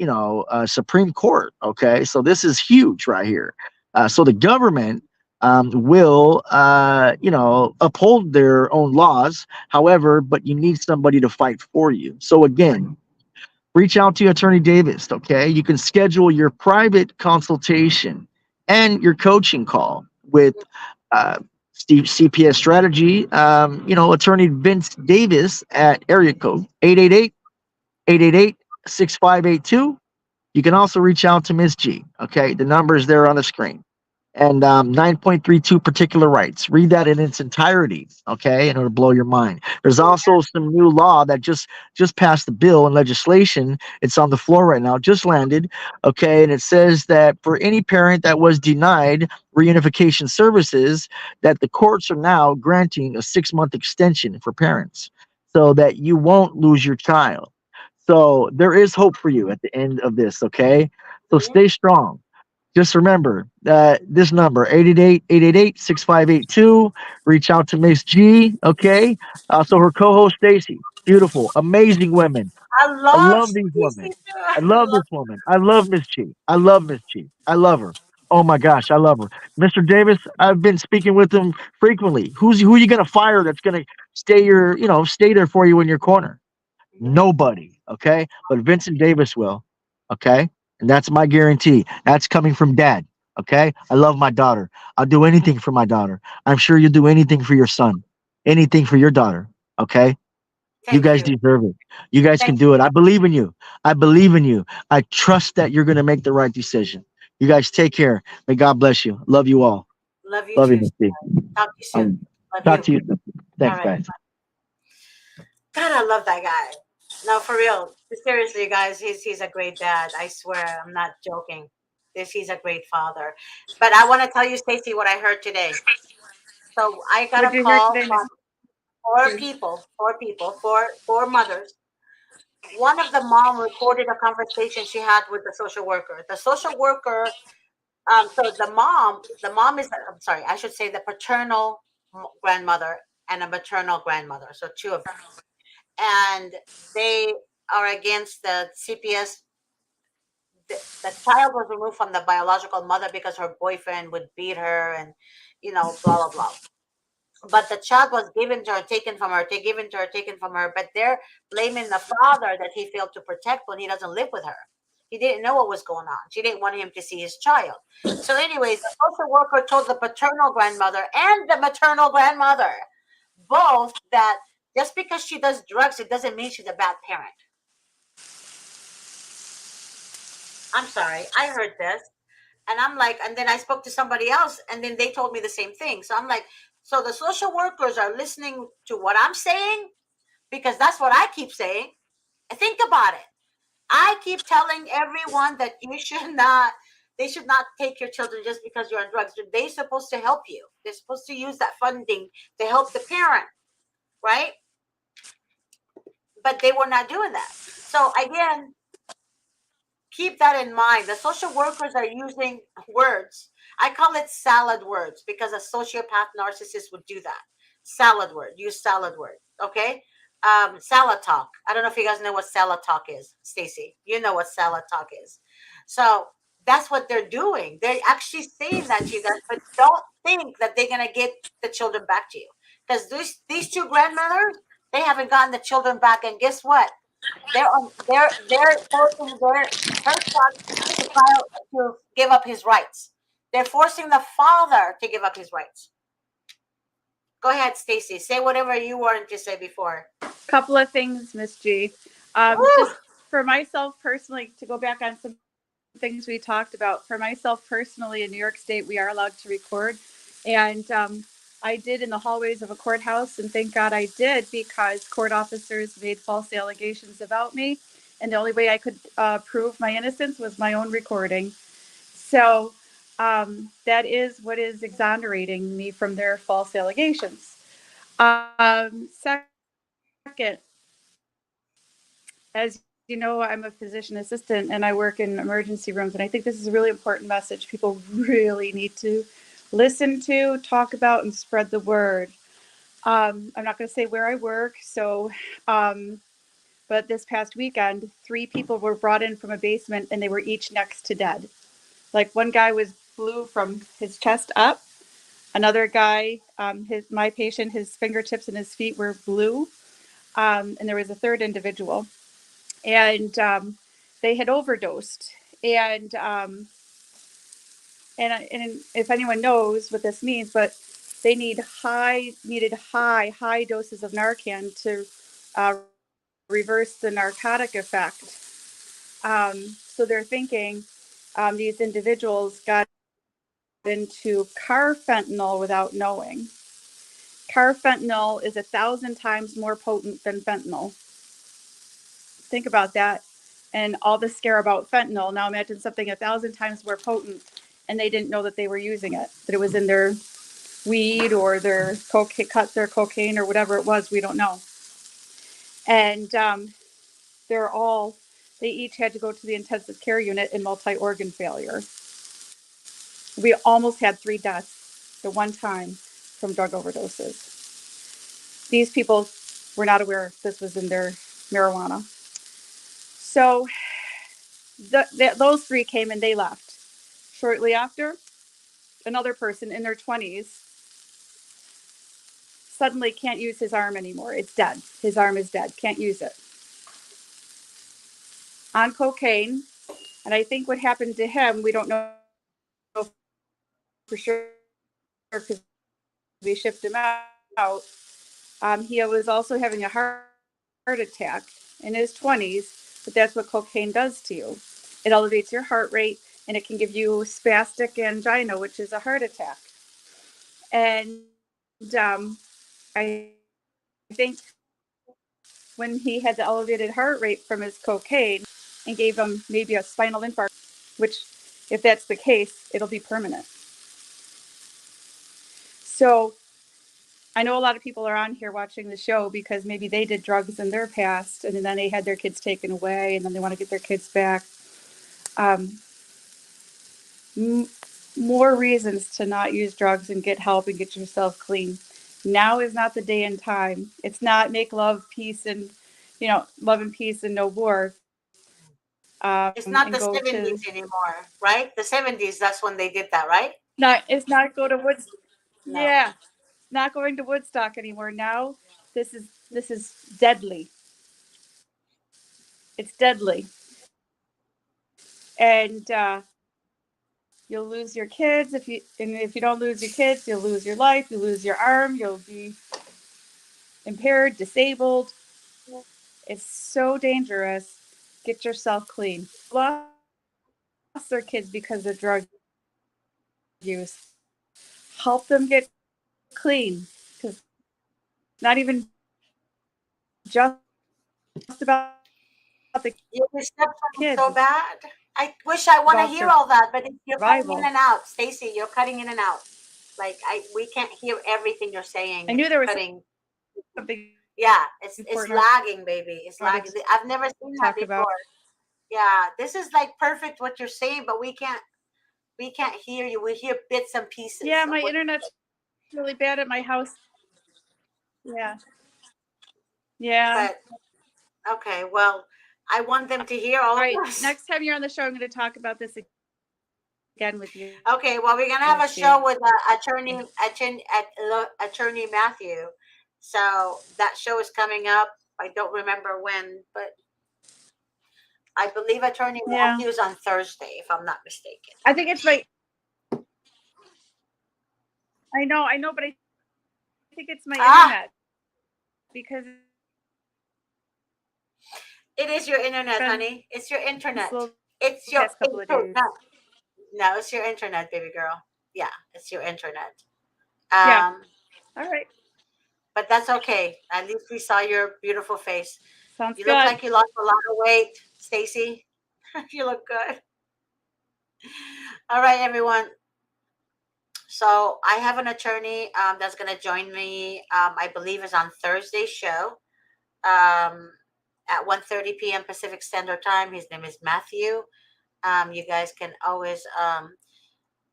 B: Supreme Court. Okay, so this is huge right here. So the government will uphold their own laws. However, but you need somebody to fight for you. So again, reach out to Attorney Davis. Okay, you can schedule your private consultation and your coaching call with uh, Steve CPS Strategy. Attorney Vince Davis at area code 888-888-6582. You can also reach out to Ms. G. Okay, the number is there on the screen. And 9.32 particular rights. Read that in its entirety, okay, and it'll blow your mind. There's also some new law that just passed the bill and legislation. It's on the floor right now, just landed, okay, and it says that for any parent that was denied reunification services, that the courts are now granting a 6-month extension for parents, so that you won't lose your child. So there is hope for you at the end of this, okay? So
A: Mhm.
B: stay strong. Just remember this number, 888-888-6582. Reach out to Miss G, okay? So her co-host Stacy, beautiful, amazing women.
A: I
B: I
A: love
B: love these
A: Stacy
B: women.
A: too.
B: I
A: I
B: love
A: love.
B: this woman. I love Miss G. I love Miss G. I love her. Oh my gosh, I love her. Mr. Davis, I've been speaking with him frequently. Who are you gonna fire that's gonna stay there for you in your corner?
A: Mhm.
B: Nobody, okay? But Vincent Davis will, okay? And that's my guarantee. That's coming from dad. Okay, I love my daughter. I'll do anything for my daughter. I'm sure you'll do anything for your son, anything for your daughter. Okay, you
A: Thank
B: guys
A: you.
B: deserve it. You guys can
A: Thank
B: do it. I believe in you. I believe in you. I trust that you're going to make the right decision. You guys take care. May God bless you. Love you all.
A: you. Love you
B: Love you,
A: too.
B: Miss B.
A: Talk to you soon.
B: Um,
A: Love
B: talk
A: you.
B: to you soon.
A: All
B: Thanks,
A: right.
B: guys.
A: God, I love that guy. No, for real. Seriously, you guys, he's a great dad. I swear, I'm not joking. This he's a great father. But I want to tell you, Stacy, what I heard today. So I got a
C: What'd you hear
A: call
C: today,
A: from
C: Miss G?
A: four mothers. One of the mom recorded a conversation she had with the social worker. The social worker, so the mom is, I'm sorry, I should say the paternal grandmother and a maternal grandmother. So two of them, and they are against the CPS. The child was removed from the biological mother because her boyfriend would beat her and, blah blah blah. But the child was given to her, taken from her, given to her, taken from her. But they're blaming the father that he failed to protect when he doesn't live with her. He didn't know what was going on. She didn't want him to see his child. So, anyways, the social worker told the paternal grandmother and the maternal grandmother both that just because she does drugs, it doesn't mean she's a bad parent. I'm sorry, I heard this. And I'm like, and then I spoke to somebody else, and then they told me the same thing. So I'm like, so the social workers are listening to what I'm saying because that's what I keep saying. Think about it. I keep telling everyone that they should not take your children just because you're on drugs. They're supposed to help you. They're supposed to use that funding to help the parent, right? But they were not doing that. So again, keep that in mind. The social workers are using words. I call it salad words because a sociopath narcissist would do that. Salad word. Use salad word. Okay. Salad talk. I don't know if you guys know what salad talk is, Stacy. You know what salad talk is. So that's what they're doing. They're actually saying that to you guys, but don't think that they're gonna get the children back to you because these two grandmothers they haven't gotten the children back. And guess what? They're forcing their her son to file to give up his rights. They're forcing the father to give up his rights. Go ahead, Stacy. Say whatever you wanted to say before.
C: Couple of things, Miss G.
A: Woo!
C: Just for myself personally, to go back on some things we talked about. For myself personally, in New York State, we are allowed to record, and I did in the hallways of a courthouse, and thank God I did because court officers made false allegations about me, and the only way I could prove my innocence was my own recording. So that is what is exonerating me from their false allegations. Second, as you know, I'm a physician assistant and I work in emergency rooms. And I think this is a really important message people really need to listen to, talk about, and spread the word. I'm not going to say where I work. Um, but this past weekend, three people were brought in from a basement and they were each next to dead. Like one guy was blue from his chest up. Another guy, my patient, his fingertips and his feet were blue. And there was a third individual and they had overdosed. And and if anyone knows what this means, but they needed high doses of Narcan to reverse the narcotic effect. So they're thinking these individuals got into carfentanil without knowing. Carfentanil is 1,000 times more potent than fentanyl. Think about that. And all the scare about fentanyl. Now imagine something 1,000 times more potent, and they didn't know that they were using it. That it was in their weed or their cut their cocaine or whatever it was. We don't know. And they're all they each had to go to the intensive care unit in multi-organ failure. We almost had 3 deaths at one time from drug overdoses. These people were not aware this was in their marijuana. So those three came and they left. Shortly after, another person in their 20s suddenly can't use his arm anymore. It's dead. His arm is dead. Can't use it. On cocaine. And I think what happened to him, we don't know for sure, for sure because we shipped him out. He was also having a heart attack in his 20s, but that's what cocaine does to you. It elevates your heart rate and it can give you spastic angina, which is a heart attack. And I think when he had the elevated heart rate from his cocaine and gave him maybe a spinal infarct, which, if that's the case, it'll be permanent. So I know a lot of people are on here watching the show because maybe they did drugs in their past and then they had their kids taken away and then they want to get their kids back. Um, m- More reasons to not use drugs and get help and get yourself clean. Now is not the day and time. It's not make love, peace, and love and peace and no war. And
A: It's
C: go
A: not the
C: to
A: 70s anymore, right? The 70s, that's when they did that, right?
C: it's not go to Woods.
A: No.
C: Yeah, not going to Woodstock anymore. Now this is deadly. It's deadly, and you'll lose your kids if you don't lose your kids, you'll lose your life. You lose your arm. You'll be impaired, disabled. It's so dangerous. Get yourself clean. Lost their kids because of drug use. Help them get clean because not even just about the kids,
A: You
C: it's
A: disturbed me
C: about
A: so bad. I wish I want to hear all
C: survival.
A: that, but you're cutting in and out. Stacy, you're cutting in and out. Like we can't hear everything you're saying.
C: I
A: It's
C: knew there was
A: cutting.
C: something
A: Yeah,
C: important
A: it's
C: I wanted to
A: lagging, baby. It's
C: talk
A: lagging.
C: about.
A: I've never seen that before. Yeah, this is like perfect what you're saying, but we can't hear you. We hear bits and pieces
C: Yeah,
A: of
C: my
A: what.
C: internet's really bad at my house. Yeah. Yeah.
A: But okay, well, I want them to hear
C: All
A: all of
C: right.
A: this.
C: Next time you're on the show, I'm going to talk about this again with you,
A: Okay,
C: Stacy.
A: well, we're gonna have a show with attorney Matthew. So that show is coming up. I don't remember when, but I believe Attorney
C: Yeah.
A: Matthew is on Thursday, if I'm not mistaken.
C: I think it's my. I know, but I think it's my internet because it's
A: It is your
C: been
A: internet, honey.
C: slow
A: It's
C: the
A: your
C: past couple of
A: internet.
C: days.
A: It's your internet. No, it's your internet, baby girl. Yeah, it's your internet.
C: Yeah.
A: Um,
C: All right.
A: but that's okay. At least we saw your beautiful face.
C: Sounds
A: You look
C: good.
A: like you lost a lot of weight, Stacy. You look good. All right, everyone. So I have an attorney that's going to join me. I believe is on Thursday's show at 1:30 p.m. Pacific Standard Time. His name is Matthew. You guys can always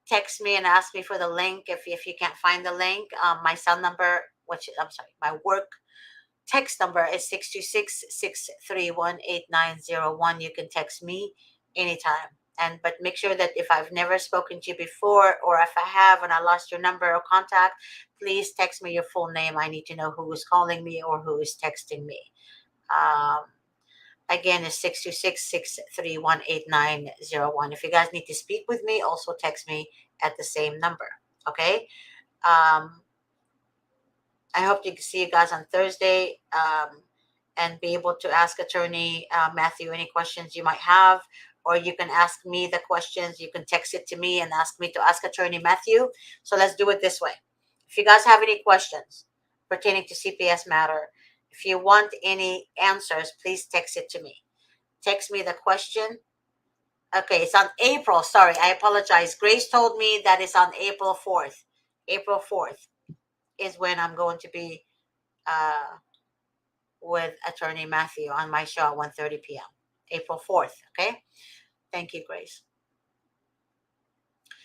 A: text me and ask me for the link if you can't find the link. My cell number, which I'm sorry, my work text number is 626-631-8901. You can text me anytime. And but make sure that if I've never spoken to you before or if I have and I lost your number or contact, please text me your full name. I need to know who is calling me or who is texting me. Um, Again, is 626-631-8901. If you guys need to speak with me, also text me at the same number. Okay. Um, I hope to see you guys on Thursday and be able to ask Attorney Matthew any questions you might have, or you can ask me the questions. You can text it to me and ask me to ask Attorney Matthew. So let's do it this way. If you guys have any questions pertaining to CPS matter, if you want any answers, please text it to me. Text me the question. Okay, it's on April. Sorry, I apologize. Grace told me that it's on April 4th. April 4th is when I'm going to be uh, with Attorney Matthew on my show at 1:30 p.m. April 4th. Okay. Thank you, Grace.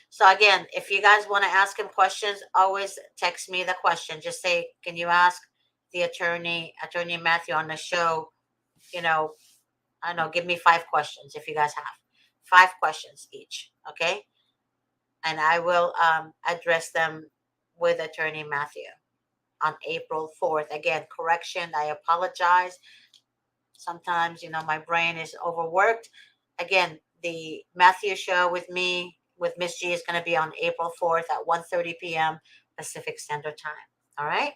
A: So again, if you guys want to ask him questions, always text me the question. Just say, can you ask the Attorney Matthew on the show? You know, I don't know, give me 5 questions if you guys have 5 questions each. Okay. And I will address them with Attorney Matthew on April 4th. Again, correction, I apologize. Sometimes, my brain is overworked. Again, the Matthew show with me with Miss G is going to be on April 4th at 1:30 p.m. Pacific Standard Time. All right.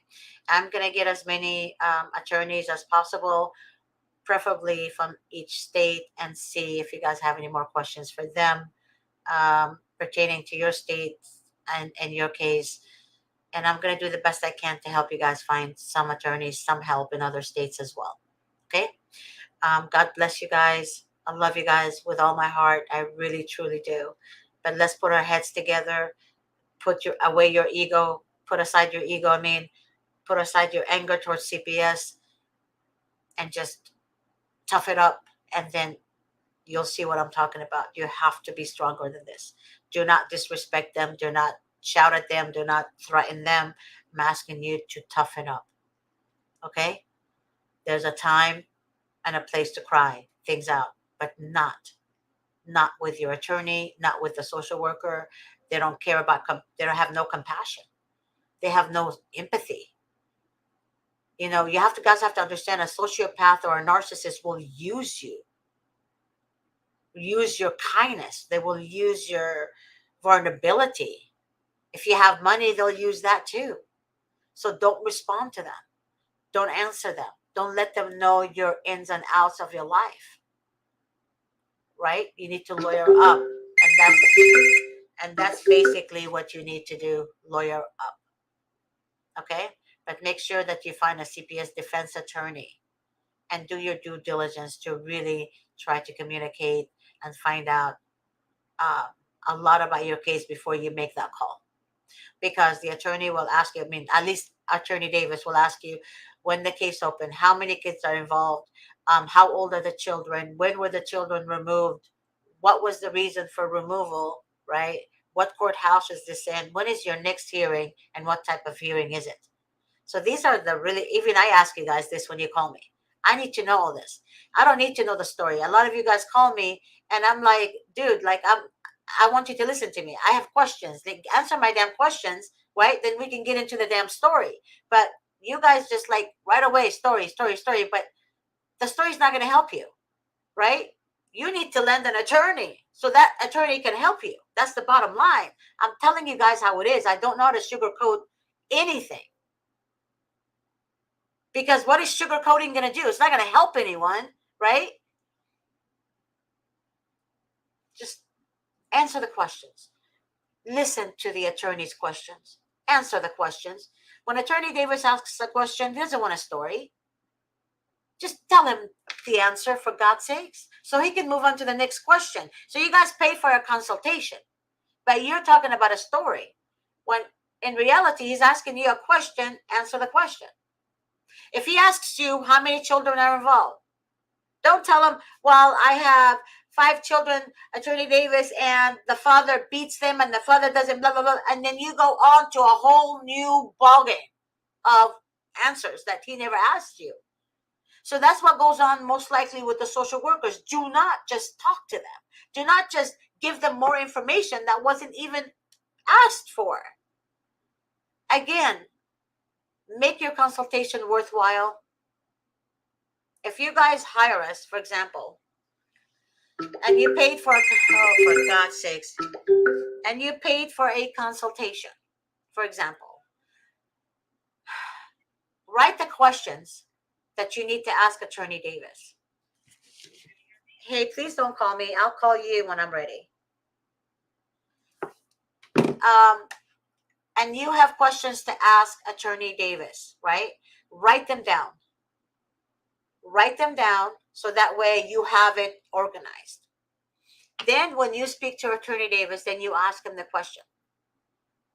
A: I'm going to get as many attorneys as possible, preferably from each state, and see if you guys have any more questions for them pertaining to your state and your case. And I'm going to do the best I can to help you guys find some attorneys, some help in other states as well. Okay. God bless you guys. I love you guys with all my heart. I really, truly do. But let's put our heads together. Put your away your ego. Put aside your ego. I mean, put aside your anger towards CPS and just tough it up. And then you'll see what I'm talking about. You have to be stronger than this. Do not disrespect them. Do not shout at them. Do not threaten them. I'm asking you to toughen up. Okay? There's a time and a place to cry things out, but not with your attorney, not with the social worker. They don't care about, they don't have no compassion. They have no empathy. You know, you have to, guys have to understand, a sociopath or a narcissist will use your kindness. They will use your vulnerability. If you have money, they'll use that too. So don't respond to them. Don't answer them. Don't let them know your ins and outs of your life. Right? You need to lawyer up. And that's basically what you need to do, lawyer up. Okay? But make sure that you find a CPS defense attorney and do your due diligence to really try to communicate and find out uh, a lot about your case before you make that call. Because the attorney will ask you, I mean, at least Attorney Davis will ask you, when the case opened, how many kids are involved, how old are the children, when were the children removed, what was the reason for removal, right? What courthouse is this in? When is your next hearing, and what type of hearing is it? So these are the really, even I ask you guys this when you call me. I need to know all this. I don't need to know the story. A lot of you guys call me and I'm like, dude, like I want you to listen to me. I have questions. Like, answer my damn questions, right? Then we can get into the damn story. But you guys just like right away, story, story, story. But the story's not going to help you, right? You need to lend an attorney so that attorney can help you. That's the bottom line. I'm telling you guys how it is. I don't know how to sugarcoat anything. Because what is sugarcoating going to do? It's not going to help anyone, right? Just answer the questions. Listen to the attorney's questions. Answer the questions. When Attorney Davis asks a question, he doesn't want a story. Just tell him the answer, for God's sakes, so he can move on to the next question. So you guys pay for a consultation, but you're talking about a story. When in reality, he's asking you a question, answer the question. If he asks you how many children are involved, don't tell him, well, I have 5 children, Attorney Davis, and the father beats them and the father doesn't, blah, blah, blah. And then you go on to a whole new ballgame of answers that he never asked you. So that's what goes on most likely with the social workers. Do not just talk to them. Do not just give them more information that wasn't even asked for. Again, make your consultation worthwhile. If you guys hire us, for example, and you paid for for God's sakes, and you paid for a consultation, for example, write the questions that you need to ask Attorney Davis. Hey, please don't call me. I'll call you when I'm ready. Um, and you have questions to ask Attorney Davis, right? Write them down. Write them down so that way you have it organized. Then when you speak to Attorney Davis, then you ask him the question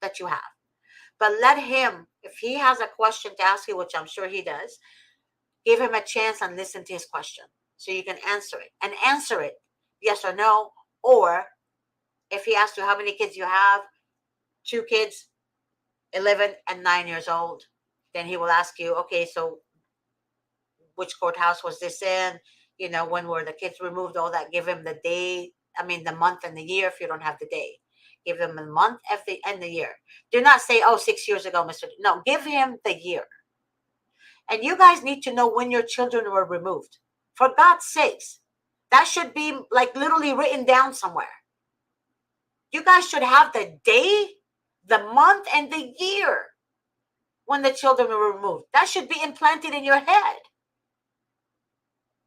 A: that you have. But let him, if he has a question to ask you, which I'm sure he does, give him a chance and listen to his question so you can answer it. And answer it yes or no. Or if he asks you how many kids you have, 2 kids, 11 and 9 years old, then he will ask you, okay, so which courthouse was this in? You know, when were the kids removed? All that. Give him the day, I mean, the month and the year if you don't have the day. Give him the month and the year. Do not say, oh, 6 years ago, Mr. No, give him the year. And you guys need to know when your children were removed. For God's sakes, that should be like literally written down somewhere. You guys should have the day, the month, and the year when the children were removed. That should be implanted in your head.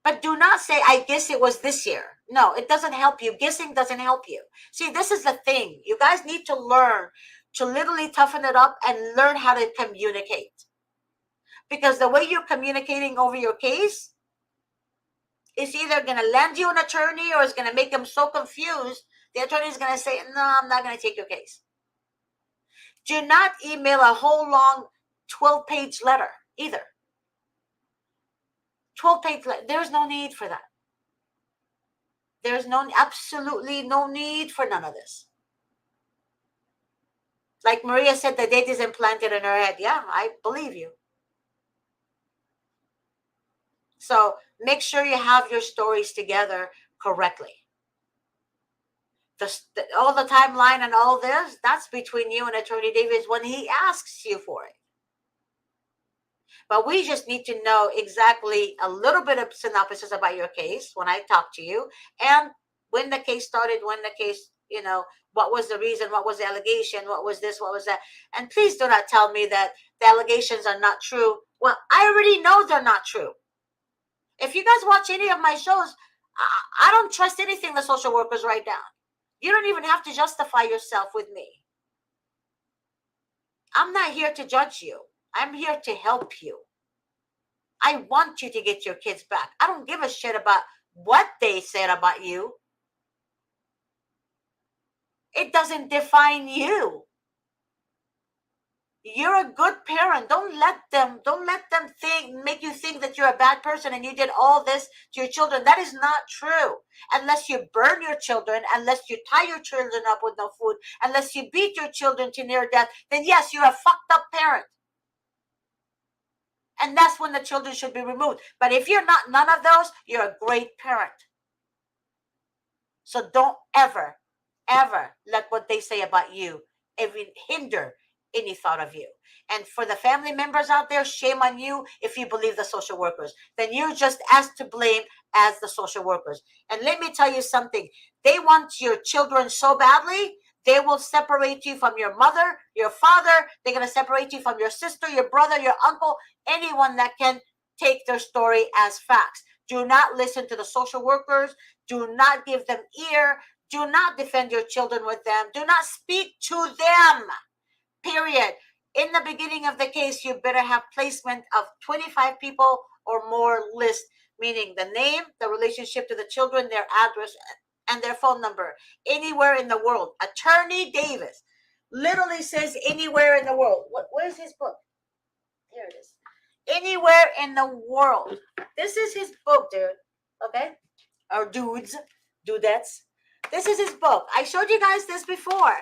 A: But do not say, I guess it was this year. No, it doesn't help you. Guessing doesn't help you. See, this is the thing. You guys need to learn to literally toughen it up and learn how to communicate. Because the way you're communicating over your case is either going to land you an attorney or it's going to make them so confused, the attorney is going to say, no, I'm not going to take your case. Do not email a whole long 12-page letter either. 12-page letter. There's no need for that. There's absolutely no need for none of this. Like Maria said, the date is implanted in her head. Yeah, I believe you. So make sure you have your stories together correctly. All the timeline and all this, that's between you and Attorney Davis when he asks you for it. But we just need to know exactly a little bit of synopsis about your case when I talk to you, and when the case started, when the case, what was the reason, what was the allegation, what was this, what was that. And please do not tell me that the allegations are not true. Well, I already know they're not true. If you guys watch any of my shows, I don't trust anything the social workers write down. You don't even have to justify yourself with me. I'm not here to judge you. I'm here to help you. I want you to get your kids back. I don't give a shit about what they said about you. It doesn't define you. You're a good parent. Don't let them make you think that you're a bad person and you did all this to your children. That is not true. Unless you burn your children, unless you tie your children up with no food, unless you beat your children to near death, then yes, you're a fucked up parent. And that's when the children should be removed. But if you're not none of those, you're a great parent. So don't ever, ever let what they say about you even hinder any thought of you. And for the family members out there, shame on you if you believe the social workers. Then you're just as to blame as the social workers. And let me tell you something. They want your children so badly, they will separate you from your mother, your father. They're going to separate you from your sister, your brother, your uncle, anyone that can take their story as facts. Do not listen to the social workers. Do not give them ear. Do not defend your children with them. Do not speak to them. Period. In the beginning of the case, you better have placement of 25 people or more list, meaning the name, the relationship to the children, their address, and their phone number. Anywhere in the world. Attorney Davis literally says anywhere in the world. Where's his book? Here it is. Anywhere in the world. This is his book, dude. Okay? Or dudes. Dudettes. This is his book. I showed you guys this before.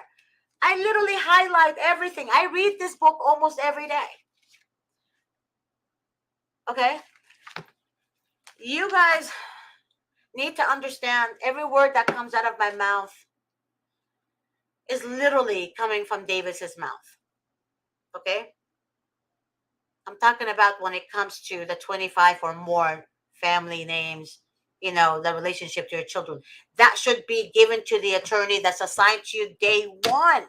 A: I literally highlight everything. I read this book almost every day. Okay? You guys need to understand every word that comes out of my mouth is literally coming from Davis's mouth. Okay? I'm talking about when it comes to the 25 or more family names, the relationship to your children. That should be given to the attorney that's assigned to you day one.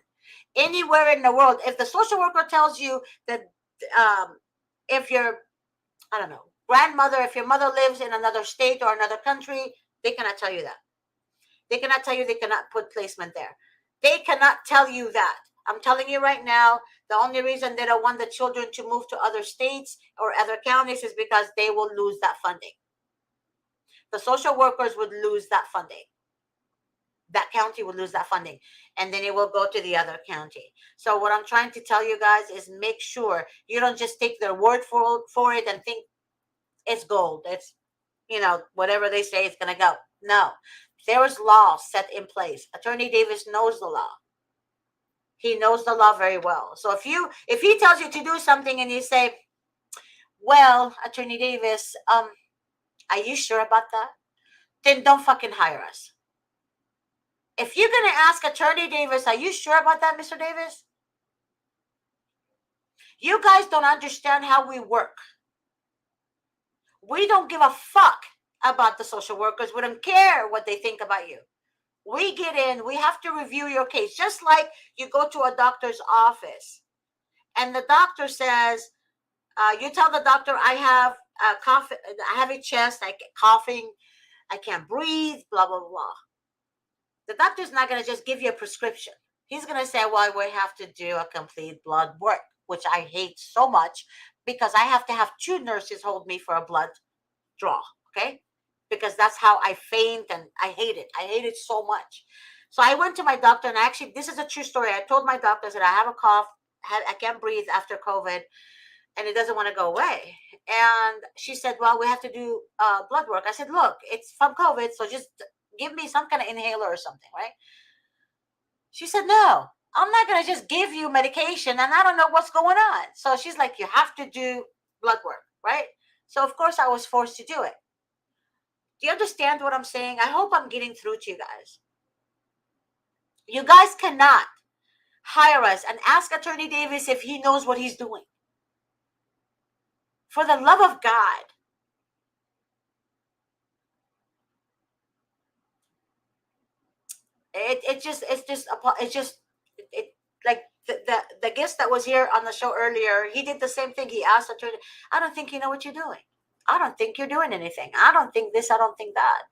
A: Anywhere in the world. If the social worker tells you that if your, I don't know, grandmother, if your mother lives in another state or another country, they cannot tell you that. They cannot tell you they cannot put placement there. They cannot tell you that. I'm telling you right now, the only reason they don't want the children to move to other states or other counties is because they will lose that funding. The social workers would lose that funding. That county will lose that funding, and then it will go to the other county. So what I'm trying to tell you guys is make sure you don't just take their word for it and think it's gold. It's, whatever they say it's going to go. No, there is law set in place. Attorney Davis knows the law. He knows the law very well. So if he tells you to do something and you say, well, Attorney Davis, are you sure about that? Then don't fucking hire us. If you're going to ask Attorney Davis, are you sure about that, Mr. Davis? You guys don't understand how we work. We don't give a fuck about the social workers. We don't care what they think about you. We get in, we have to review your case, just like you go to a doctor's office and the doctor says, you tell the doctor, I have a cough, I have a chest, I get coughing, I can't breathe, blah, blah, blah. The doctor's not going to just give you a prescription. He's going to say, well, we have to do a complete blood work, which I hate so much because I have to have two nurses hold me for a blood draw. Okay. Because that's how I faint and I hate it. I hate it so much. So I went to my doctor and actually, this is a true story. I told my doctor that I have a cough, I can't breathe after COVID and it doesn't want to go away. And she said, well, we have to do blood work. I said, look, it's from COVID. So just give me some kind of inhaler or something, right? She said, no, I'm not going to just give you medication and I don't know what's going on. So she's like, you have to do blood work, right? So, of course, I was forced to do it. Do you understand what I'm saying? I hope I'm getting through to you guys. You guys cannot hire us and ask Attorney Davis if he knows what he's doing. For the love of God. It like the guest that was here on the show earlier, he did the same thing. He asked Attorney, I don't think you know what you're doing. I don't think you're doing anything. I don't think this, I don't think that.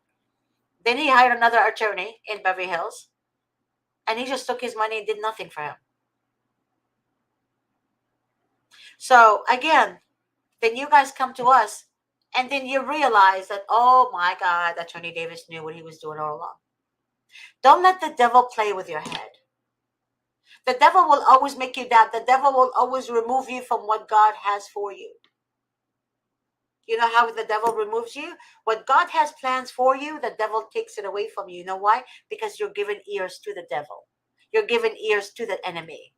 A: Then he hired another attorney in Beverly Hills and he just took his money and did nothing for him. So again, then you guys come to us and then you realize that, oh my God, Attorney Davis knew what he was doing all along. Don't let the devil play with your head. The devil will always make you doubt. The devil will always remove you from what God has for you. You know how the devil removes you? What God has plans for you, the devil takes it away from you. You know why? Because you're giving ears to the devil. You're giving ears to the enemy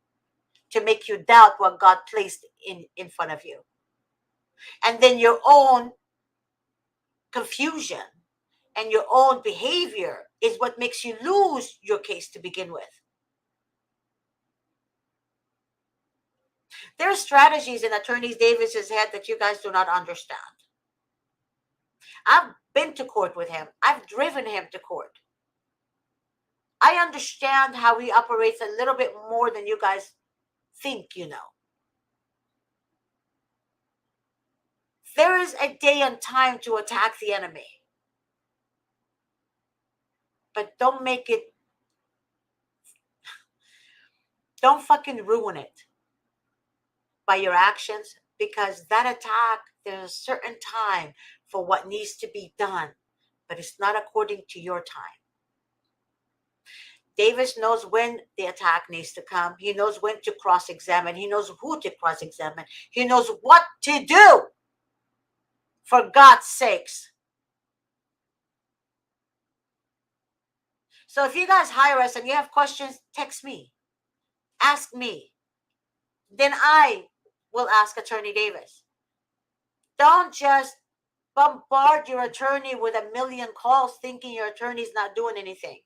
A: to make you doubt what God placed in front of you. And then your own confusion and your own behavior is what makes you lose your case to begin with. There are strategies in Attorney Davis's head that you guys do not understand. I've been to court with him. I've driven him to court. I understand how he operates a little bit more than you guys think you know. There is a day and time to attack the enemy. But don't fucking ruin it by your actions, because that attack, there's a certain time for what needs to be done, but it's not according to your time. Davis knows when the attack needs to come. He knows when to cross-examine. He knows who to cross-examine. He knows what to do. For God's sakes. So if you guys hire us and you have questions, text me. Ask me. Then I will ask Attorney Davis. Don't just bombard your attorney with a million calls thinking your attorney's not doing anything.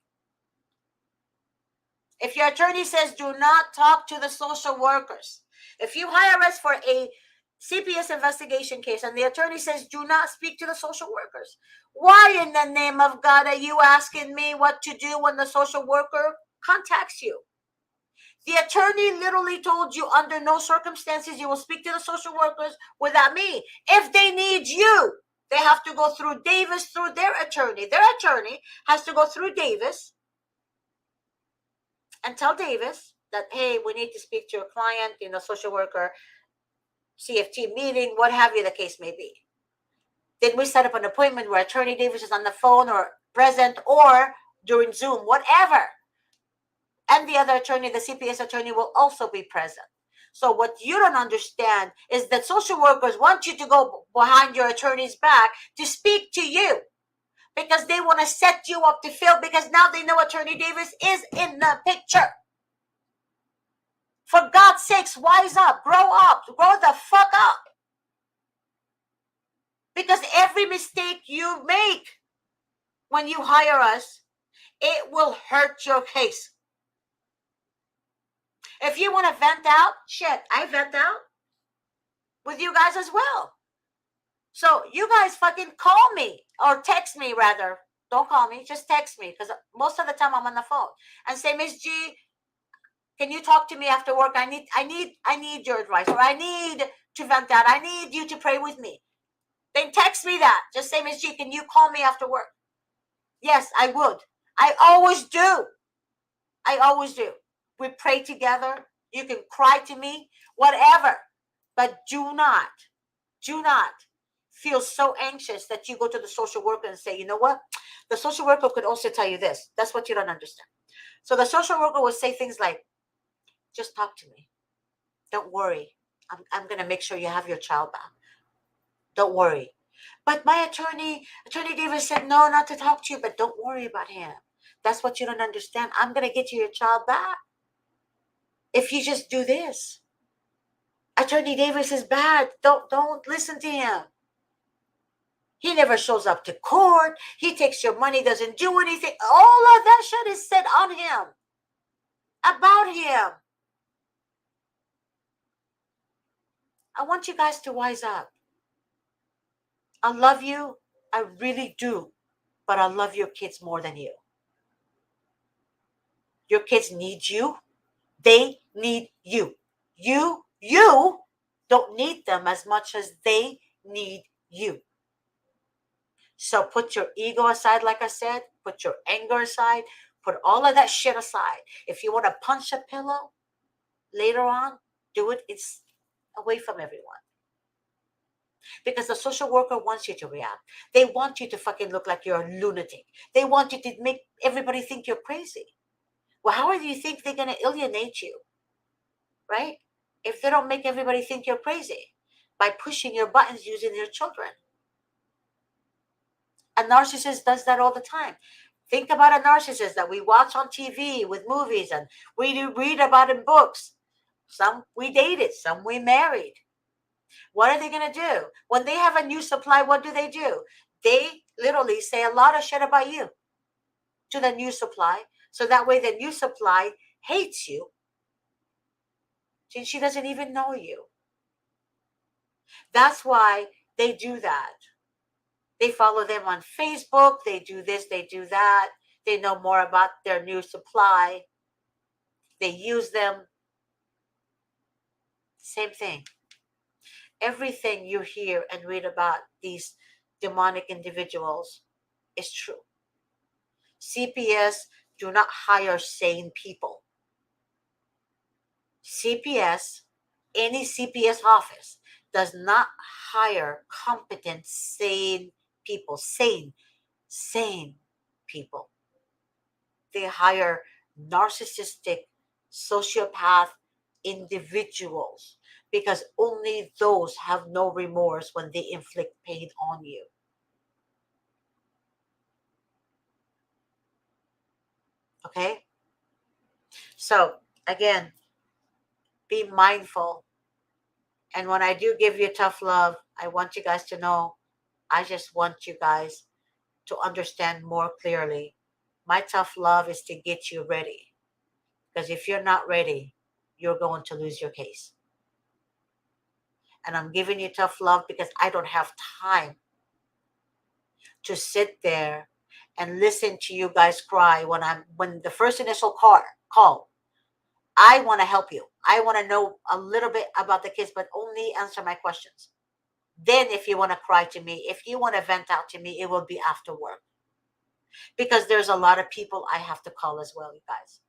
A: If your attorney says do not talk to the social workers, if you hire us for a CPS investigation case and the attorney says do not speak to the social workers, why in the name of God are you asking me what to do when the social worker contacts you? The attorney literally told you under no circumstances you will speak to the social workers without me. If they need you, they have to go through Davis, through their attorney. Their attorney has to go through Davis and tell Davis that, hey, we need to speak to your client, social worker, CFT meeting, what have you the case may be. Then we set up an appointment where Attorney Davis is on the phone or present or during Zoom, whatever. And the other attorney, the CPS attorney, will also be present. So what you don't understand is that social workers want you to go behind your attorney's back to speak to you because they want to set you up to fail because now they know Attorney Davis is in the picture. For God's sakes, wise up, grow the fuck up. Because every mistake you make when you hire us, it will hurt your case. If you want to vent out, shit, I vent out with you guys as well. So you guys fucking call me or text me rather. Don't call me. Just text me because most of the time I'm on the phone. And say, Miss G, can you talk to me after work? I need your advice, or I need to vent out. I need you to pray with me. Then text me that. Just say, Miss G, can you call me after work? Yes, I would. I always do. I always do. We pray together. You can cry to me, whatever. But do not feel so anxious that you go to the social worker and say, you know what? The social worker could also tell you this. That's what you don't understand. So the social worker will say things like, just talk to me. Don't worry. I'm going to make sure you have your child back. Don't worry. But my Attorney Davis said, no, not to talk to you, but don't worry about him. That's what you don't understand. I'm going to get you your child back if you just do this. Attorney Davis is bad. Don't listen to him. He never shows up to court. He takes your money, doesn't do anything. All of that shit is said on him, about him. I want you guys to wise up. I love you. I really do. But I love your kids more than you. Your kids need you. They need you. You don't need them as much as they need you. So put your ego aside, like I said, put your anger aside, put all of that shit aside. If you want to punch a pillow later on, do it. It's away from everyone. Because the social worker wants you to react. They want you to fucking look like you're a lunatic. They want you to make everybody think you're crazy. Well, how do you think they're going to alienate you, right? If they don't make everybody think you're crazy by pushing your buttons using their children. A narcissist does that all the time. Think about a narcissist that we watch on TV with movies and we read about in books. Some we dated, some we married. What are they going to do? When they have a new supply, what do? They literally say a lot of shit about you to the new supply. So that way the new supply hates you since she doesn't even know you. That's why they do that. They follow them on Facebook. They do this, they do that. They know more about their new supply. They use them. Same thing. Everything you hear and read about these demonic individuals is true. CPS do not hire sane people. CPS, any CPS office, does not hire competent, sane people. Sane people. They hire narcissistic, sociopath individuals because only those have no remorse when they inflict pain on you. Okay? So, again, be mindful. And when I do give you tough love, I want you guys to know I just want you guys to understand more clearly. My tough love is to get you ready. Because if you're not ready, you're going to lose your case. And I'm giving you tough love because I don't have time to sit there and listen to you guys cry when the first initial call. I want to help you. I want to know a little bit about the kids, but only answer my questions. Then if you want to cry to me, if you want to vent out to me, it will be after work. Because there's a lot of people I have to call as well, you guys,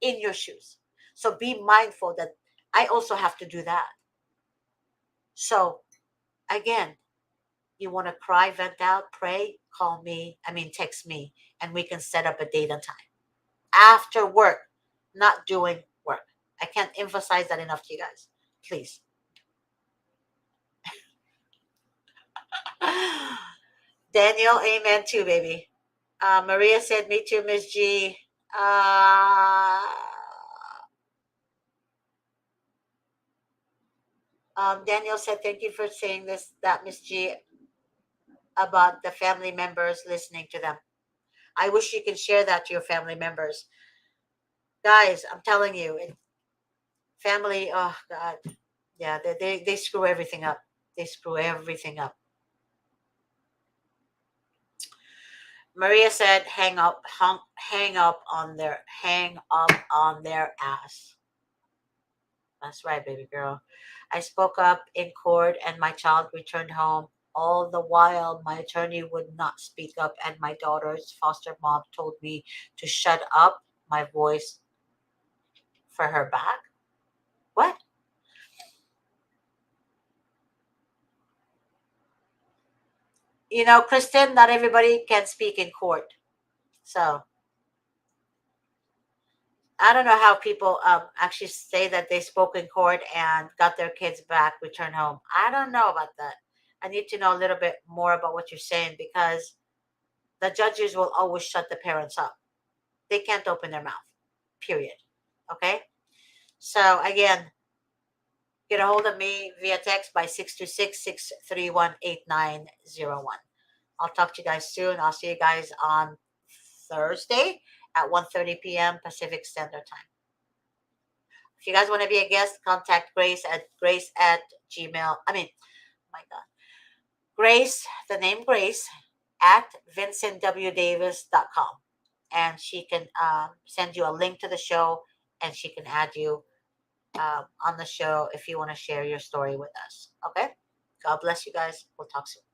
A: in your shoes. So be mindful that I also have to do that. So again, you want to cry, vent out, pray, call me, text me, and we can set up a date and time. After work, not doing work. I can't emphasize that enough to you guys. Please. Daniel, amen too, baby. Maria said, me too, Miss G. Uh, Daniel said, thank you for saying this, that, Miss G, about the family members listening to them. I wish you can share that to your family members. Guys, I'm telling you, family, oh God. Yeah, they screw everything up. They screw everything up. Maria said, hang up on their ass. That's right, baby girl. I spoke up in court and my child returned home. All the while, my attorney would not speak up, and my daughter's foster mom told me to shut up my voice for her back. What? You know, Kristen, not everybody can speak in court. So I don't know how people actually say that they spoke in court and got their kids back, returned home. I don't know about that. I need to know a little bit more about what you're saying because the judges will always shut the parents up. They can't open their mouth, period. Okay? So, again, get a hold of me via text by 626-631-8901. I'll talk to you guys soon. I'll see you guys on Thursday at 1:30 p.m. Pacific Standard Time. If you guys want to be a guest, contact Grace at Gmail. My God. Grace, the name Grace, at vincentwdavis.com. And she can send you a link to the show and she can add you on the show if you want to share your story with us. Okay? God bless you guys. We'll talk soon.